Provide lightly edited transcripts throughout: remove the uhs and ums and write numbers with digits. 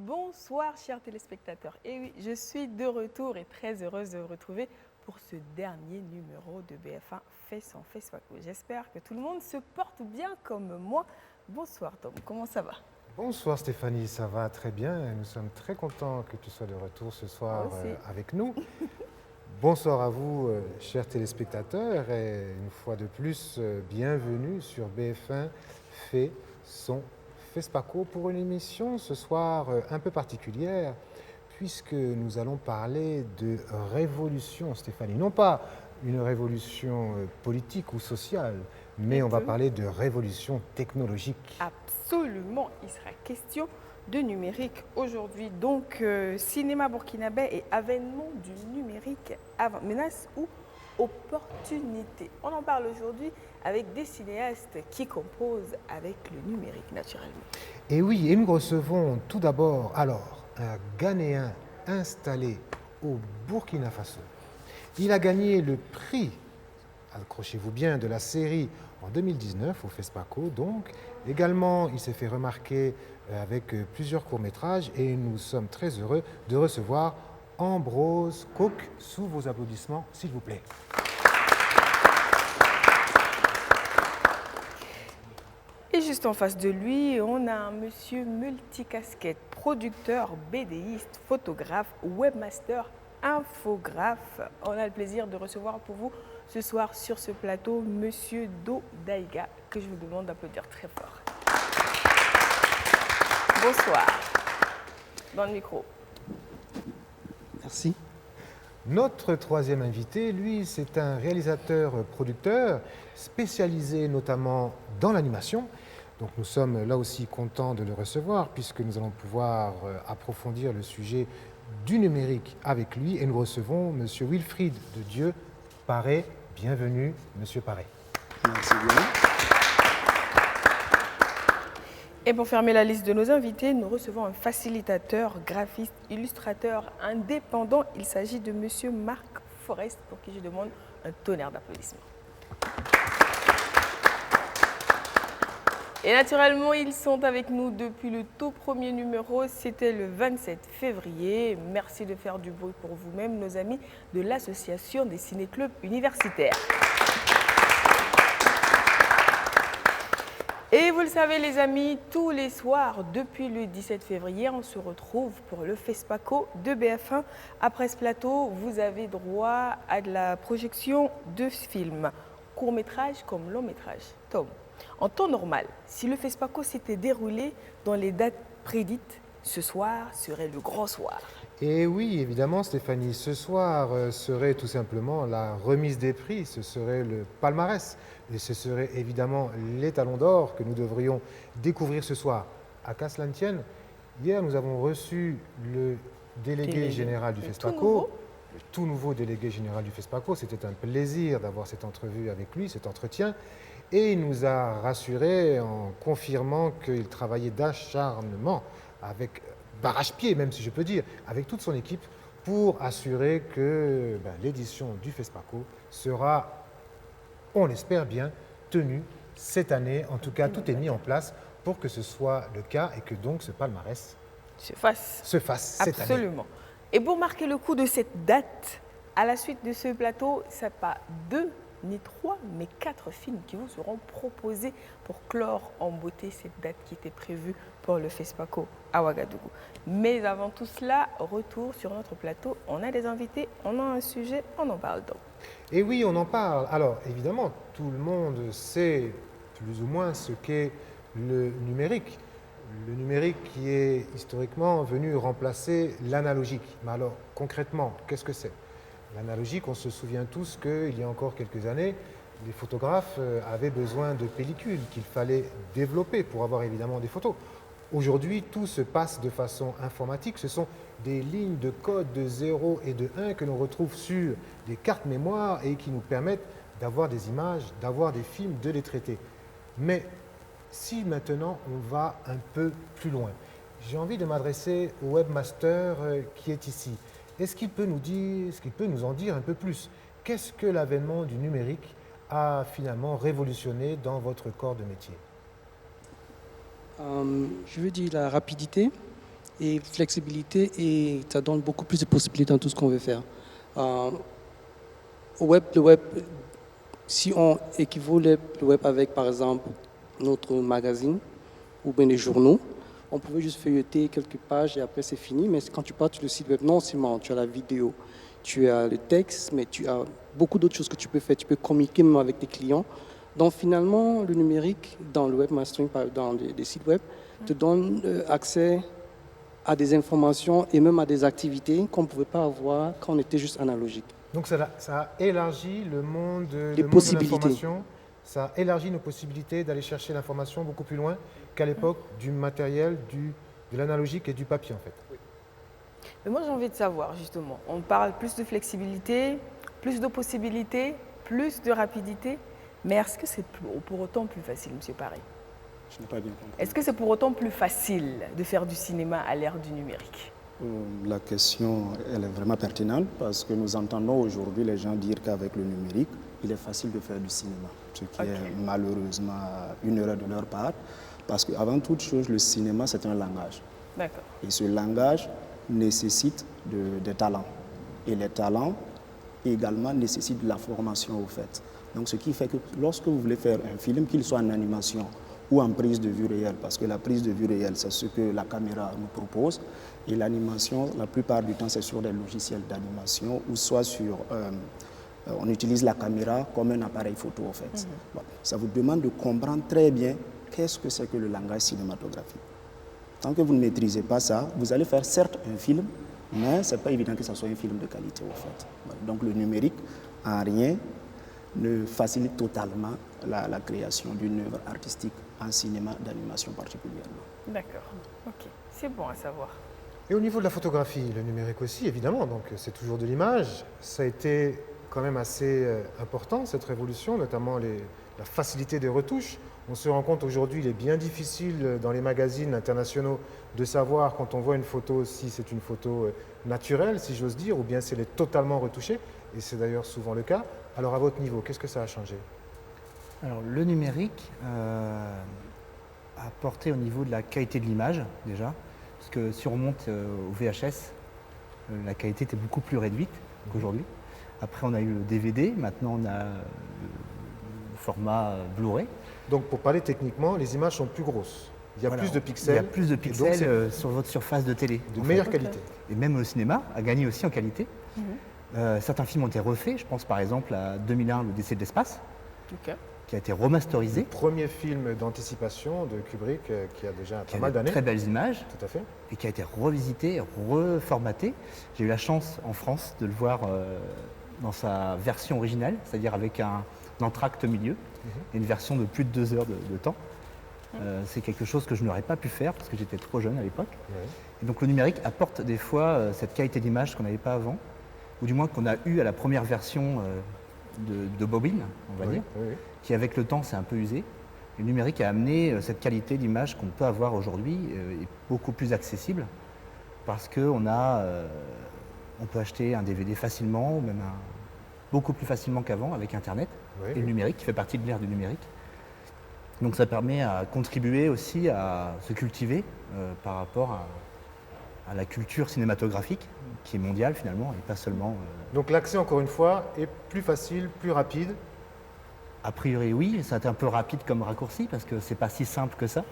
Bonsoir chers téléspectateurs. Et oui, je suis de retour et très heureuse de vous retrouver pour ce dernier numéro de BF1 Fait son FESPACO. J'espère que tout le monde se porte bien comme moi. Bonsoir Tom, comment ça va? Bonsoir Stéphanie, ça va très bien. Nous sommes très contents que tu sois de retour ce soir avec nous. Bonsoir à vous, chers téléspectateurs, et une fois de plus, bienvenue sur BF1 Fait son FESPACO pour une émission ce soir un peu particulière, puisque nous allons parler de révolution, Stéphanie. Non pas une révolution politique ou sociale, mais on va parler de révolution technologique. Absolument, il sera question de numérique aujourd'hui. Donc, cinéma burkinabé et avènement du numérique, menace ou opportunité. On en parle aujourd'hui avec des cinéastes qui composent avec le numérique naturellement. Et oui, et nous recevons tout d'abord alors un Ghanéen installé au Burkina Faso. Il a gagné le prix, accrochez-vous bien, de la série en 2019 au FESPACO. Donc, également, il s'est fait remarquer avec plusieurs courts-métrages et nous sommes très heureux de recevoir Ambrose Cook sous vos applaudissements, s'il vous plaît. Et juste en face de lui, on a un monsieur multicasquette, producteur, BDiste, photographe, webmaster, infographe. On a le plaisir de recevoir pour vous ce soir sur ce plateau monsieur Do Daïga, que je vous demande d'applaudir très fort. Bonsoir. Dans le micro. Merci. Notre troisième invité, lui, c'est un réalisateur-producteur spécialisé notamment dans l'animation. Donc nous sommes là aussi contents de le recevoir puisque nous allons pouvoir approfondir le sujet du numérique avec lui et nous recevons M. Wilfried de Dieu Paré. Bienvenue, M. Paré. Merci bien. Et pour fermer la liste de nos invités, nous recevons un facilitateur, graphiste, illustrateur indépendant. Il s'agit de M. Marc Forest, pour qui je demande un tonnerre d'applaudissements. Et naturellement, ils sont avec nous depuis le tout premier numéro. C'était le 27 février. Merci de faire du bruit pour vous-même, nos amis de l'Association des ciné-clubs universitaires. Et vous le savez les amis, tous les soirs depuis le 17 février, on se retrouve pour le FESPACO de BF1. Après ce plateau, vous avez droit à de la projection de films, court-métrage comme long-métrage. Tom, en temps normal, si le FESPACO s'était déroulé dans les dates prédites, ce soir serait le grand soir. Et oui, évidemment, Stéphanie, ce soir serait tout simplement la remise des prix, ce serait le palmarès. Et ce serait évidemment les talons d'or que nous devrions découvrir ce soir. À qu'à cela ne tienne, hier nous avons reçu le délégué général du FESPACO, le tout nouveau délégué général du FESPACO. C'était un plaisir d'avoir cette entrevue avec lui, cet entretien. Et il nous a rassurés en confirmant qu'il travaillait d'acharnement avec d'arrache-pied, même si je peux dire, avec toute son équipe pour assurer que l'édition du FESPACO sera, on l'espère bien, tenue cette année. En tout cas, tout est mis en place pour que ce soit le cas et que donc ce palmarès se fasse cette année. Absolument. Et pour marquer le coup de cette date, à la suite de ce plateau, ce n'est pas 2 ni 3, mais 4 films qui vous seront proposés pour clore en beauté cette date qui était prévue pour le FESPACO à Ouagadougou. Mais avant tout cela, retour sur notre plateau. On a des invités, on a un sujet, on en parle donc. Et oui, on en parle. Alors, évidemment, tout le monde sait plus ou moins ce qu'est le numérique. Le numérique qui est historiquement venu remplacer l'analogique. Mais alors, concrètement, qu'est-ce que c'est ? L'analogique, on se souvient tous qu'il y a encore quelques années, les photographes avaient besoin de pellicules qu'il fallait développer pour avoir évidemment des photos. Aujourd'hui, tout se passe de façon informatique. Ce sont des lignes de code de 0 et de 1 que l'on retrouve sur des cartes mémoire et qui nous permettent d'avoir des images, d'avoir des films, de les traiter. Mais si maintenant on va un peu plus loin, j'ai envie de m'adresser au webmaster qui est ici. Est-ce qu'il peut nous en dire un peu plus? Qu'est-ce que l'avènement du numérique a finalement révolutionné dans votre corps de métier? Je veux dire la rapidité Et flexibilité, et ça donne beaucoup plus de possibilités dans tout ce qu'on veut faire. Le web, si on équivaut le web avec, par exemple, notre magazine ou bien les journaux, on pouvait juste feuilleter quelques pages et après c'est fini. Mais quand tu pars sur le site web, non seulement tu as la vidéo, tu as le texte, mais tu as beaucoup d'autres choses que tu peux faire. Tu peux communiquer même avec tes clients. Donc finalement, le numérique dans le webmastering, dans des sites web, te donne accès à des informations et même à des activités qu'on ne pouvait pas avoir quand on était juste analogique. Donc ça a élargi le monde, Les monde de possibilités. l'information, ça a élargi nos possibilités d'aller chercher l'information beaucoup plus loin qu'à l'époque du matériel, de l'analogique et du papier en fait. Mais moi j'ai envie de savoir justement, on parle plus de flexibilité, plus de possibilités, plus de rapidité, mais est-ce que c'est pour autant plus facile, M. Paré? Je n'ai pas bien compris. Est-ce que c'est pour autant plus facile de faire du cinéma à l'ère du numérique? La question, elle est vraiment pertinente parce que nous entendons aujourd'hui les gens dire qu'avec le numérique, il est facile de faire du cinéma, ce qui est malheureusement une erreur de leur part, parce qu'avant toute chose, le cinéma, c'est un langage. D'accord. Et ce langage nécessite des talents. Et les talents également nécessitent de la formation au fait. Donc ce qui fait que lorsque vous voulez faire un film, qu'il soit en animation ou en prise de vue réelle, parce que la prise de vue réelle, c'est ce que la caméra nous propose, et l'animation, la plupart du temps, c'est sur des logiciels d'animation, ou soit sur... on utilise la caméra comme un appareil photo, en fait. Voilà. Ça vous demande de comprendre très bien qu'est-ce que c'est que le langage cinématographique. Tant que vous ne maîtrisez pas ça, vous allez faire certes un film, mais ce n'est pas évident que ce soit un film de qualité, en fait. Voilà. Donc le numérique, en rien, ne facilite totalement la création d'une œuvre artistique en cinéma d'animation particulièrement. D'accord, ok, c'est bon à savoir. Et au niveau de la photographie, le numérique aussi, évidemment, donc c'est toujours de l'image. Ça a été quand même assez important, cette révolution, notamment la facilité des retouches. On se rend compte aujourd'hui, il est bien difficile dans les magazines internationaux de savoir quand on voit une photo si c'est une photo naturelle, si j'ose dire, ou bien si elle est totalement retouchée, et c'est d'ailleurs souvent le cas. Alors à votre niveau, qu'est-ce que ça a changé? Alors le numérique a apporté au niveau de la qualité de l'image déjà, parce que si on remonte au VHS, la qualité était beaucoup plus réduite qu'aujourd'hui. Après on a eu le DVD, maintenant on a le format Blu-ray. Donc pour parler techniquement, les images sont plus grosses. Il y a plus de pixels. Il y a plus de pixels sur votre surface de télé. De meilleure qualité. Et même le cinéma a gagné aussi en qualité. Certains films ont été refaits, je pense par exemple à 2001, l'Odyssée de l'espace, qui a été remasterisé. Le premier film d'anticipation de Kubrick qui a déjà pas mal d'années. Très belles images. Tout à fait. Et qui a été revisité, reformaté. J'ai eu la chance en France de le voir dans sa version originale, c'est-à-dire avec un entracte au milieu, et une version de plus de 2 heures de temps. C'est quelque chose que je n'aurais pas pu faire parce que j'étais trop jeune à l'époque. Et donc le numérique apporte des fois cette qualité d'image qu'on n'avait pas avant, ou du moins qu'on a eu à la première version de bobine, on va dire, qui avec le temps s'est un peu usé. Le numérique a amené cette qualité d'image qu'on peut avoir aujourd'hui est beaucoup plus accessible parce qu'on on peut acheter un DVD facilement, ou même beaucoup plus facilement qu'avant avec Internet et le numérique qui fait partie de l'ère du numérique. Donc ça permet à contribuer aussi à se cultiver par rapport à la culture cinématographique qui est mondiale finalement et pas seulement... Donc l'accès encore une fois est plus facile, plus rapide. A priori oui, c'est un peu rapide comme raccourci parce que c'est pas si simple que ça.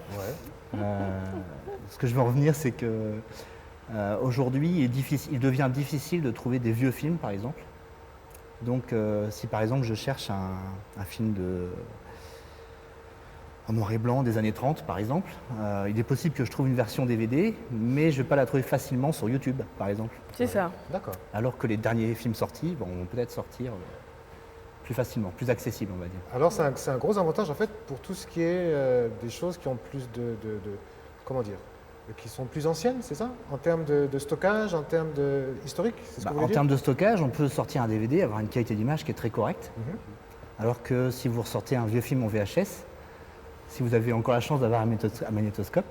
Ce que je veux en revenir c'est que aujourd'hui il devient difficile de trouver des vieux films par exemple. Donc si par exemple je cherche un film en noir et blanc des années 30 par exemple, il est possible que je trouve une version DVD, mais je ne vais pas la trouver facilement sur YouTube par exemple. C'est ça. D'accord. Alors que les derniers films sortis vont peut-être sortir plus facilement, plus accessible on va dire. Alors c'est un gros avantage en fait pour tout ce qui est des choses qui ont plus comment dire, qui sont plus anciennes, c'est ça? En termes de stockage, en termes historique, c'est ce que vous voulez dire? En termes de stockage, on peut sortir un DVD, avoir une qualité d'image qui est très correcte. Alors que si vous ressortez un vieux film en VHS, si vous avez encore la chance d'avoir un magnétoscope,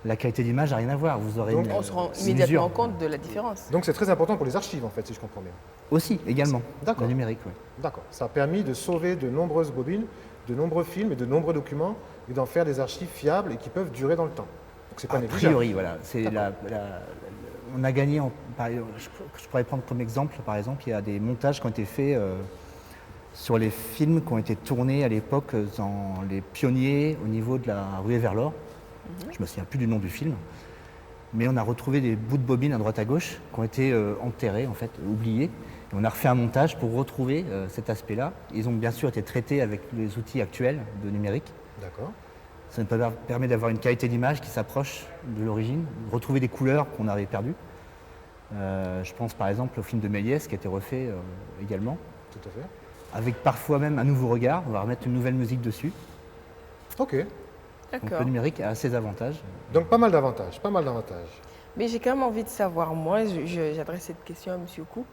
la qualité d'image n'a rien à voir. Vous aurez on se rend immédiatement compte de la différence. Donc c'est très important pour les archives en fait, si je comprends bien. Aussi, également, le numérique, oui. D'accord. Ça a permis de sauver de nombreuses bobines, de nombreux films et de nombreux documents et d'en faire des archives fiables et qui peuvent durer dans le temps. Donc c'est pas A négligeable. priori, voilà. On a gagné, je pourrais prendre comme exemple, par exemple, il y a des montages qui ont été faits sur les films qui ont été tournés à l'époque dans les pionniers au niveau de la ruée vers l'or. Je ne me souviens plus du nom du film. Mais on a retrouvé des bouts de bobines à droite à gauche qui ont été enterrés, en fait, oubliés. Et on a refait un montage pour retrouver cet aspect-là. Ils ont bien sûr été traités avec les outils actuels de numérique. D'accord. Ça nous permet d'avoir une qualité d'image qui s'approche de l'origine, de retrouver des couleurs qu'on avait perdues. Je pense par exemple au film de Méliès qui a été refait également, Tout à fait. avec parfois même un nouveau regard. On va remettre une nouvelle musique dessus. Ok. Donc D'accord. le numérique a ses avantages. Donc pas mal d'avantages, pas mal d'avantages. Mais j'ai quand même envie de savoir, moi, j'adresse cette question à M. Kou.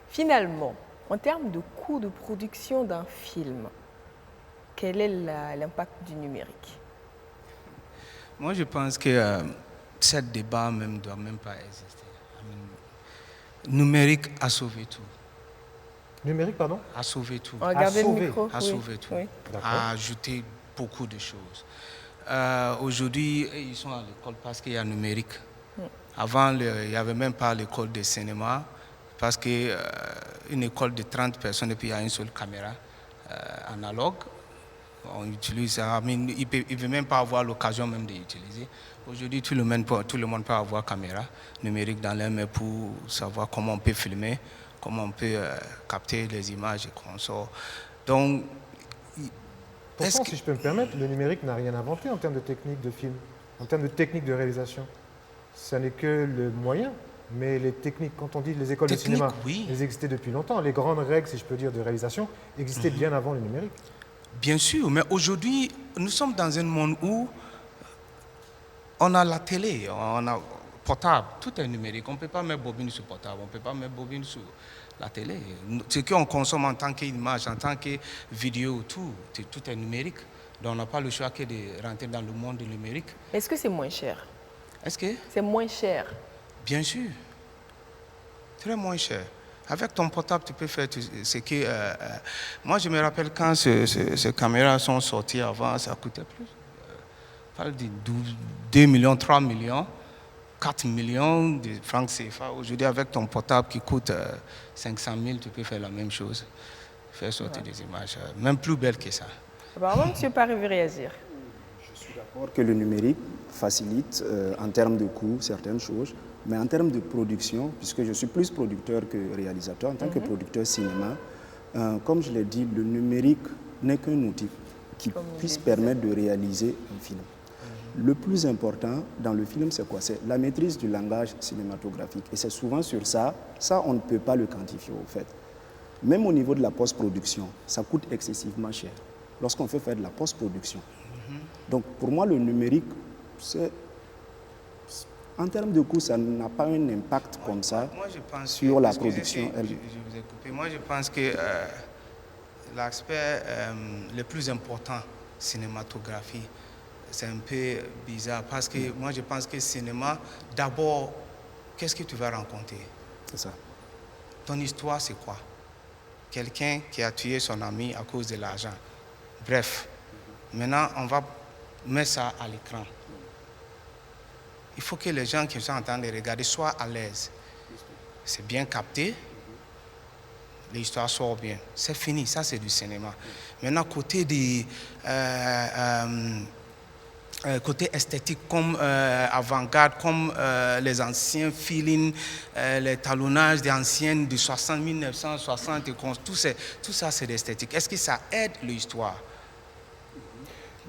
Finalement, en termes de coût de production d'un film, quel est l'impact du numérique? Moi, je pense que ce débat même ne doit même pas exister. Numérique a sauvé tout. Numérique, pardon? A sauvé tout. Regardez le sauver. micro. A oui. sauvé tout. Oui. D'accord. A ajouté beaucoup de choses. Aujourd'hui, ils sont à l'école parce qu'il y a numérique. Avant, il n'y avait même pas l'école de cinéma parce qu'une école de 30 personnes et puis il y a une seule caméra analogue. On utilise ça. Il ne veut même pas avoir l'occasion même d'utiliser. Aujourd'hui, tout le monde peut avoir caméra numérique dans les mains pour savoir comment on peut filmer, comment on peut capter les images et qu'on sort. Donc, Pourtant, si je peux me permettre, le numérique n'a rien inventé en termes de technique de film, en termes de technique de réalisation. Ça n'est que le moyen, mais les techniques, quand on dit les écoles Technique, de cinéma, oui. elles existaient depuis longtemps. Les grandes règles, si je peux dire, de réalisation existaient bien avant le numérique. bien sûr, mais aujourd'hui, nous sommes dans un monde où on a la télé, on a portable, tout est numérique. On ne peut pas mettre bobine sur portable, on ne peut pas mettre bobine sur la télé. Ce qu'on consomme en tant qu'image, en tant que vidéo, tout est numérique. Donc on n'a pas le choix que de rentrer dans le monde du numérique. Est-ce que c'est moins cher? Est-ce que? C'est moins cher. Bien sûr. Très moins cher. Avec ton portable, tu peux faire ce que... moi, je me rappelle quand ces caméras sont sorties avant, ça coûtait plus. On parle de 2 millions, 3 millions, 4 millions de francs CFA. Aujourd'hui, avec ton portable qui coûte 500 000, tu peux faire la même chose. Faire sortir des images, même plus belles que ça. Apparemment, M. Paré veut réagir. Je suis d'accord que le numérique facilite en termes de coûts certaines choses, mais en termes de production, puisque je suis plus producteur que réalisateur, en tant que producteur cinéma, comme je l'ai dit, le numérique n'est qu'un outil qui puisse permettre de réaliser un film. Le plus important dans le film, c'est quoi? C'est la maîtrise du langage cinématographique. Et c'est souvent sur ça on ne peut pas le quantifier au fait. Même au niveau de la post-production, ça coûte excessivement cher lorsqu'on fait faire de la post-production. Donc pour moi, le numérique, en termes de coût, ça n'a pas un impact comme ça Moi, je pense sur la excusez, production. je vous ai coupé. Moi, je pense que l'aspect le plus important, cinématographie, c'est un peu bizarre parce que moi, je pense que cinéma, d'abord, qu'est-ce que tu vas raconter? C'est ça. Ton histoire, c'est quoi? Quelqu'un qui a tué son ami à cause de l'argent. Bref, maintenant, on va mettre ça à l'écran. Il faut que les gens qui sont en train de regarder soient à l'aise. C'est bien capté, l'histoire sort bien. C'est fini, ça c'est du cinéma. Maintenant, côté esthétique, comme avant-garde, comme les anciens feelings, les talonnages des anciennes de 60, 1960, tout ça c'est l'esthétique. Est-ce que ça aide l'histoire?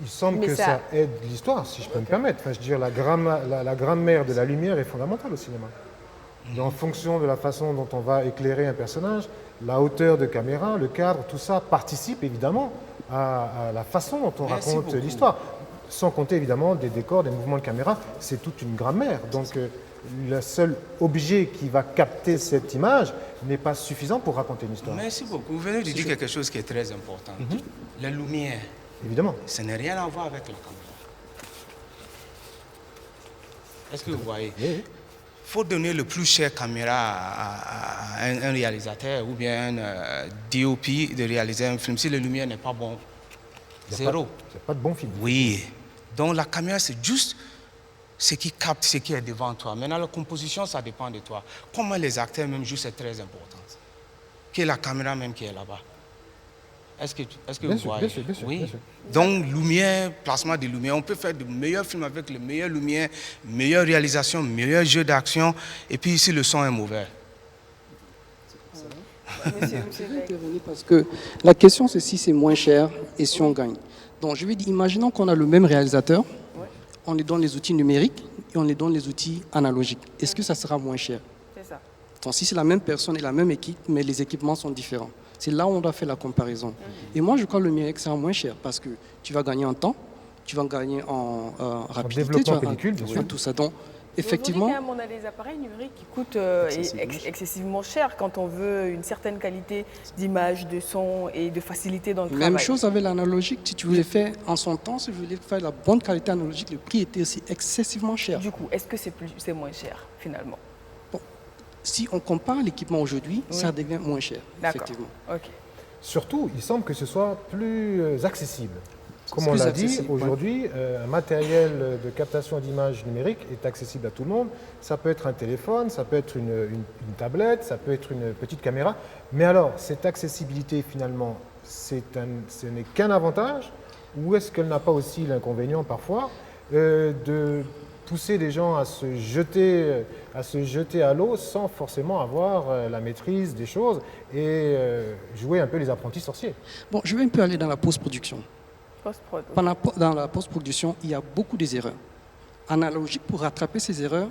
Il semble Mais que ça- ça aide l'histoire, si je peux me permettre. Enfin, je veux dire, la grammaire de la lumière est fondamentale au cinéma. En fonction de la façon dont on va éclairer un personnage, la hauteur de caméra, le cadre, tout ça participe évidemment à la façon dont on Merci raconte beaucoup. l'histoire. Sans compter évidemment des décors, des mouvements de caméra, c'est toute une grammaire. Donc le seul objet qui va capter cette image n'est pas suffisant pour raconter une histoire. Merci beaucoup. Vous venez de dire quelque chose qui est très important. La lumière, Évidemment. ça n'a rien à voir avec la caméra. Est-ce que vous voyez? Oui. Il faut donner le plus cher caméra à un réalisateur ou bien un DOP de réaliser un film. Si la lumière n'est pas bonne, Il n'y zéro. a pas de bon film. Oui. Donc la caméra, c'est juste ce qui capte ce qui est devant toi. Maintenant, la composition, ça dépend de toi. Comment les acteurs même jouent, c'est très important. Qui est la caméra même qui est là-bas. Est-ce que Bien vous sûr, voyez? bien sûr, Oui. bien sûr. Donc, lumière, placement de lumière. On peut faire de meilleurs films avec les meilleures lumières, meilleure réalisation, meilleur jeu d'action. Et puis ici, le son est mauvais. Monsieur Je vais Beck. intervenir parce que la question c'est si c'est moins cher et si on gagne. Donc je vais dire, imaginons qu'on a le même réalisateur, on lui donne les outils numériques et on lui donne les outils analogiques. Est-ce que ça sera moins cher? C'est ça. Donc si c'est la même personne et la même équipe, mais les équipements sont différents, c'est là où on doit faire la comparaison. Et moi je crois que le numérique sera moins cher parce que tu vas gagner en temps, tu vas gagner en rapidité, développement tu vas pellicule, bien sûr. tout ça. Donc Aujourd'hui, effectivement, quand même, on a des appareils numériques qui coûtent excessivement cher quand on veut une certaine qualité d'image, de son et de facilité dans le travail. même chose avec l'analogique. Si tu voulais faire en son temps, si je voulais faire la bonne qualité analogique, le prix était aussi excessivement cher. Du coup, est-ce que c'est moins cher finalement? Si on compare l'équipement aujourd'hui, ça devient moins cher, D'accord. effectivement. Ok. Surtout, il semble que ce soit plus accessible. Comme C'est on plus l'a dit, accessible, aujourd'hui, un matériel de captation d'images numérique est accessible à tout le monde. Ça peut être un téléphone, ça peut être une tablette, ça peut être une petite caméra. Mais alors, cette accessibilité, finalement, ce n'est qu'un avantage, ou est-ce qu'elle n'a pas aussi l'inconvénient, parfois, de pousser les gens à se jeter à l'eau sans forcément avoir la maîtrise des choses et jouer un peu les apprentis sorciers? Bon, je vais un peu aller dans la post-production. Post-prod. Dans la post-production, il y a beaucoup d'erreurs. Analogique, pour rattraper ces erreurs,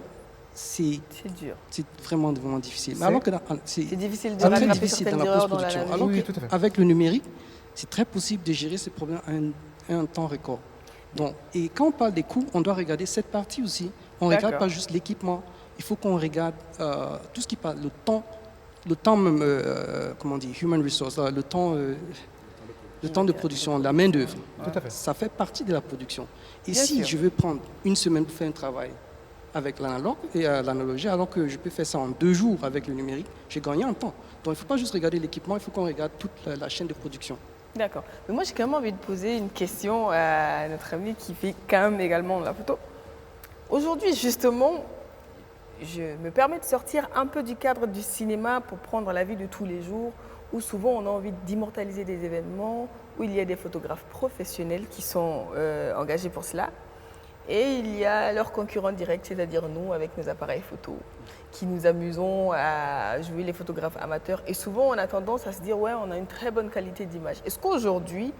c'est C'est dur. vraiment, vraiment difficile. Mais C'est- alors que C'est difficile de c'est très rattraper difficile dans certaines la erreurs dans post-production. l'analyse. Alors Oui, tout à fait. qu'avec le numérique, c'est très possible de gérer ces problèmes à un temps record. Donc, et quand on parle des coûts, on doit regarder cette partie aussi. On ne regarde D'accord. pas juste l'équipement. Il faut qu'on regarde tout ce qui parle, le temps même, comment on dit, human resource, le temps de production, la main-d'œuvre. Tout à fait. Ça fait partie de la production. Et Bien si sûr. je veux prendre une semaine pour faire un travail avec l'analogue et l'analogie, alors que je peux faire ça en 2 jours avec le numérique, j'ai gagné en temps. Donc il ne faut pas juste regarder l'équipement, il faut qu'on regarde toute la chaîne de production. D'accord. Mais moi, j'ai quand même envie de poser une question à notre ami qui fait quand même également de la photo. Aujourd'hui, justement, je me permets de sortir un peu du cadre du cinéma pour prendre la vie de tous les jours, où souvent on a envie d'immortaliser des événements, où il y a des photographes professionnels qui sont engagés pour cela. Et il y a leurs concurrents directs, c'est-à-dire nous, avec nos appareils photo, qui nous amusons à jouer les photographes amateurs. Et souvent, on a tendance à se dire, ouais, on a une très bonne qualité d'image. Est-ce qu'aujourd'hui,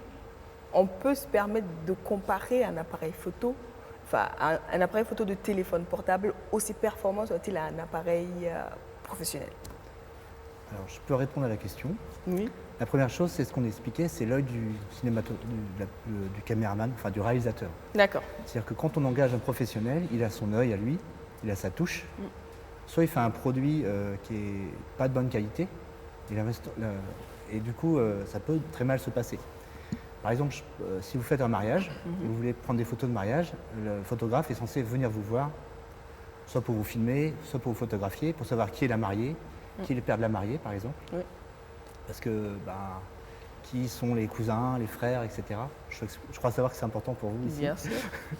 on peut se permettre de comparer un appareil photo, enfin, un appareil photo de téléphone portable aussi performant soit-il à un appareil professionnel? Alors, je peux répondre à la question. Oui. La première chose, c'est ce qu'on expliquait, c'est l'œil du du caméraman, enfin du réalisateur. D'accord. C'est-à-dire que quand on engage un professionnel, il a son œil à lui, il a sa touche. Soit il fait un produit qui n'est pas de bonne qualité, et du coup, ça peut très mal se passer. Par exemple, si vous faites un mariage, vous voulez prendre des photos de mariage, le photographe est censé venir vous voir, soit pour vous filmer, soit pour vous photographier, pour savoir qui est la mariée, qui est le père de la mariée, par exemple. Oui. Parce que, qui sont les cousins, les frères, etc. Je crois savoir que c'est important pour vous ici. Bien sûr.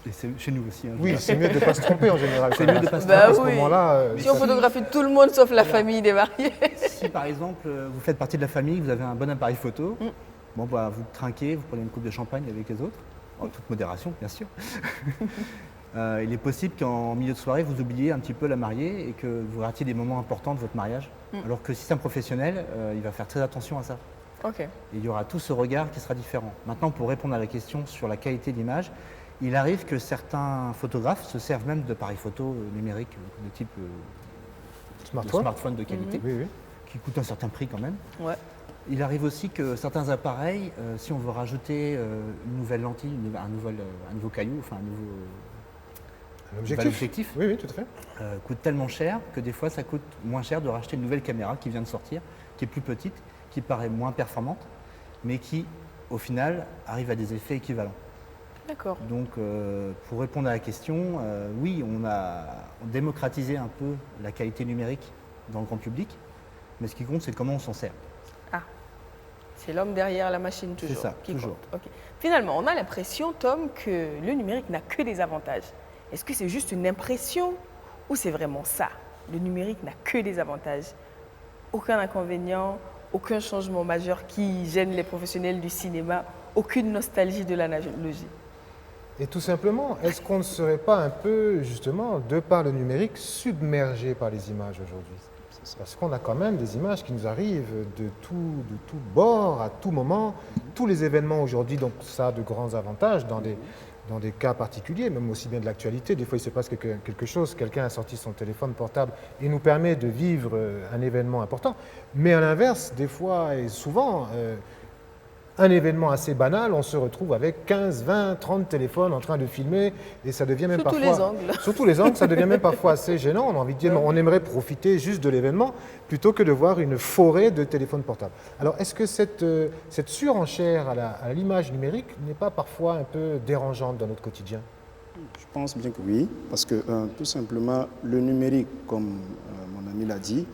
Et c'est chez nous aussi. Hein, je Oui, veux c'est mieux de ne pas se tromper en général. C'est mieux de pas se Bah À ce oui. moment-là, Si on photographie tout le monde sauf la famille des mariés. Si par exemple vous faites partie de la famille, vous avez un bon appareil photo, bon vous trinquez, vous prenez une coupe de champagne avec les autres, en toute modération bien sûr. Il est possible qu'en milieu de soirée vous oubliez un petit peu la mariée et que vous ratiez des moments importants de votre mariage. Alors que si c'est un professionnel, il va faire très attention à ça. Ok. Et il y aura tout ce regard qui sera différent. Maintenant, pour répondre à la question sur la qualité de l'image, il arrive que certains photographes se servent même d'appareils photo numériques de type smartphone de qualité, oui, oui. qui coûtent un certain prix quand même. Ouais. Il arrive aussi que certains appareils, si on veut rajouter une nouvelle lentille, un nouveau caillou, enfin un nouvel objectif, Oui, oui, tout à fait. coûte tellement cher que des fois ça coûte moins cher de racheter une nouvelle caméra qui vient de sortir, qui est plus petite, qui paraît moins performante, mais qui au final arrive à des effets équivalents. D'accord. Donc pour répondre à la question, oui, on a démocratisé un peu la qualité numérique dans le grand public, mais ce qui compte c'est comment on s'en sert. C'est l'homme derrière la machine toujours. C'est ça, qui toujours. compte. Ok. Finalement, on a l'impression, Tom, que le numérique n'a que des avantages. Est-ce que c'est juste une impression ou c'est vraiment ça? Le numérique n'a que des avantages. Aucun inconvénient, aucun changement majeur qui gêne les professionnels du cinéma, aucune nostalgie de l'analogie. Et tout simplement, est-ce qu'on ne serait pas un peu, justement, de par le numérique, submergé par les images aujourd'hui? Parce qu'on a quand même des images qui nous arrivent de tout bord, à tout moment. Tous les événements aujourd'hui, donc ça a de grands avantages dans des cas particuliers, même aussi bien de l'actualité. Des fois, il se passe quelque chose, quelqu'un a sorti son téléphone portable et nous permet de vivre un événement important. Mais à l'inverse, des fois et souvent, un événement assez banal, on se retrouve avec 15, 20, 30 téléphones en train de filmer et ça devient même parfois... Sous tous les angles. Sous tous les angles, ça devient même parfois assez gênant. On a envie de dire, on aimerait profiter juste de l'événement plutôt que de voir une forêt de téléphones portables. Alors, est-ce que cette surenchère à l'image numérique n'est pas parfois un peu dérangeante dans notre quotidien? Je pense bien que oui, parce que tout simplement, le numérique, comme mon ami l'a dit,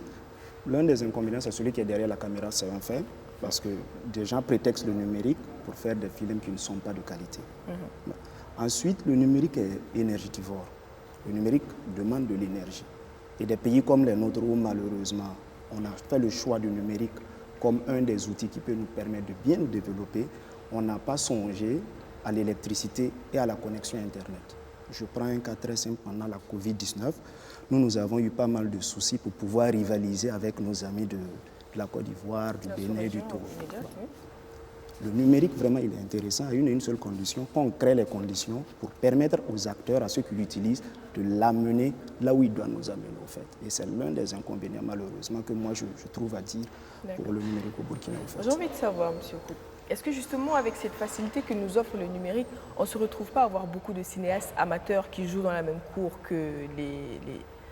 l'un des inconvénients, c'est celui qui est derrière la caméra, c'est un fait. Parce que des gens prétextent le numérique pour faire des films qui ne sont pas de qualité. Ensuite, le numérique est énergivore. Le numérique demande de l'énergie. Et des pays comme les nôtres, où malheureusement, on a fait le choix du numérique comme un des outils qui peut nous permettre de bien nous développer, on n'a pas songé à l'électricité et à la connexion Internet. Je prends un cas très simple. Pendant la Covid-19, nous avons eu pas mal de soucis pour pouvoir rivaliser avec nos amis de la Côte d'Ivoire, du Bénin, du Togo. Le numérique, vraiment, il est intéressant à une seule condition, qu'on crée les conditions pour permettre aux acteurs, à ceux qui l'utilisent, de l'amener là où il doit nous amener, au fait. Et c'est l'un des inconvénients, malheureusement, que moi, je trouve à dire pour le numérique au Burkina, au fait. J'ai envie de savoir, M. Cook, est-ce que justement, avec cette facilité que nous offre le numérique, on ne se retrouve pas à avoir beaucoup de cinéastes amateurs qui jouent dans la même cour que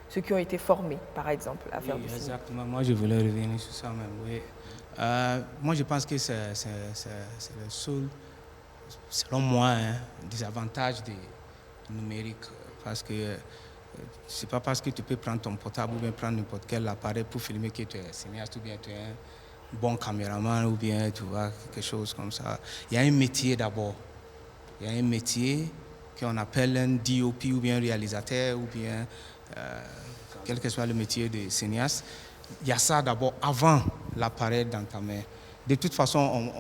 ceux qui ont été formés, par exemple, à faire du cinéma? Exactement. Moi, je voulais revenir sur ça même. Oui. Moi, je pense que c'est le seul, selon moi, désavantage du numérique. Parce que c'est pas parce que tu peux prendre ton portable ou bien prendre n'importe quel appareil pour filmer que tu es cinéaste ou bien tu es un bon caméraman ou bien tu vois quelque chose comme ça. Il y a un métier d'abord. Il y a un métier qu'on appelle un DOP ou bien un réalisateur ou bien quel que soit le métier de cinéaste. Il y a ça d'abord avant l'appareil dans ta main. De toute façon,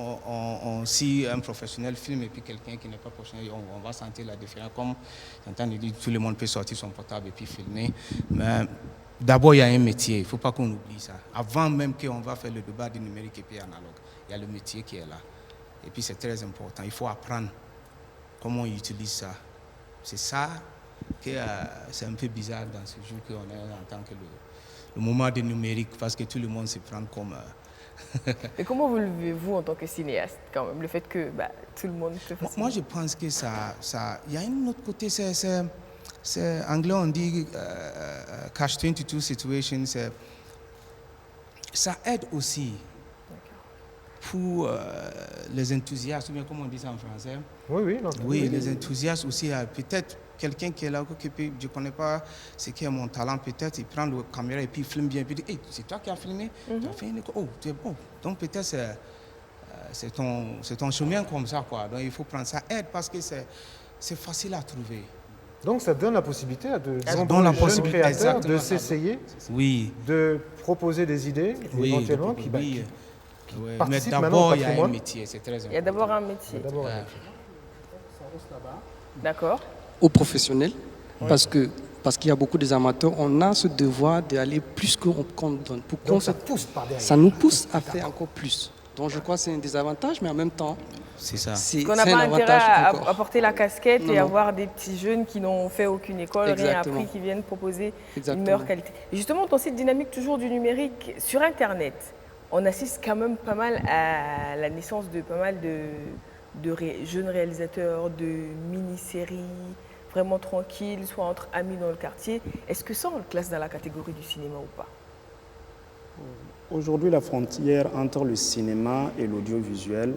si un professionnel filme et puis quelqu'un qui n'est pas professionnel, on va sentir la différence. Comme j'entends dire, tout le monde peut sortir son portable et puis filmer. Mais d'abord, il y a un métier. Il ne faut pas qu'on oublie ça. Avant même qu'on va faire le débat du numérique et puis analogue, il y a le métier qui est là. Et puis c'est très important. Il faut apprendre comment on utilise ça. C'est ça que c'est un peu bizarre dans ce jour qu'on est en tant que le moment du numérique, parce que tout le monde se prend comme... Et comment vous le vivez-vous en tant que cinéaste, quand même, le fait que tout le monde se fasse... Moi, je pense que il y a un autre côté, c'est anglais, on dit catch-22 situation, ça aide aussi pour les enthousiastes, ou bien comment on dit ça en français? Oui, les enthousiastes aussi, peut-être quelqu'un qui est là, je ne connais pas ce qui est mon talent, peut-être il prend la caméra et puis il filme bien, puis il dit, hey, c'est toi qui as filmé? Tu as fait une école? Oh, tu es bon. Donc peut-être c'est ton chemin comme ça, quoi. Donc il faut prendre ça, aide parce que c'est facile à trouver. Donc ça donne la possibilité à de jeunes créateurs de s'essayer, de proposer des idées, éventuellement, qui mais d'abord, il y a un métier, c'est très important. Il y a d'abord un métier. D'accord. Aux professionnels, parce qu'il y a beaucoup des amateurs, on a ce devoir d'aller plus qu'on donne. Donc ça pousse par derrière. Ça nous pousse à faire encore plus. Donc je crois que c'est un désavantage, mais en même temps, c'est ça. Qu'on n'a pas intérêt à porter la casquette et avoir des petits jeunes qui n'ont fait aucune école, rien appris, qui viennent proposer une meilleure qualité. Et justement, dans cette dynamique toujours du numérique, sur Internet, on assiste quand même pas mal à la naissance de pas mal de jeunes réalisateurs, de mini-séries, vraiment tranquilles, soit entre amis dans le quartier. Est-ce que ça, on le classe dans la catégorie du cinéma ou pas? Aujourd'hui, la frontière entre le cinéma et l'audiovisuel,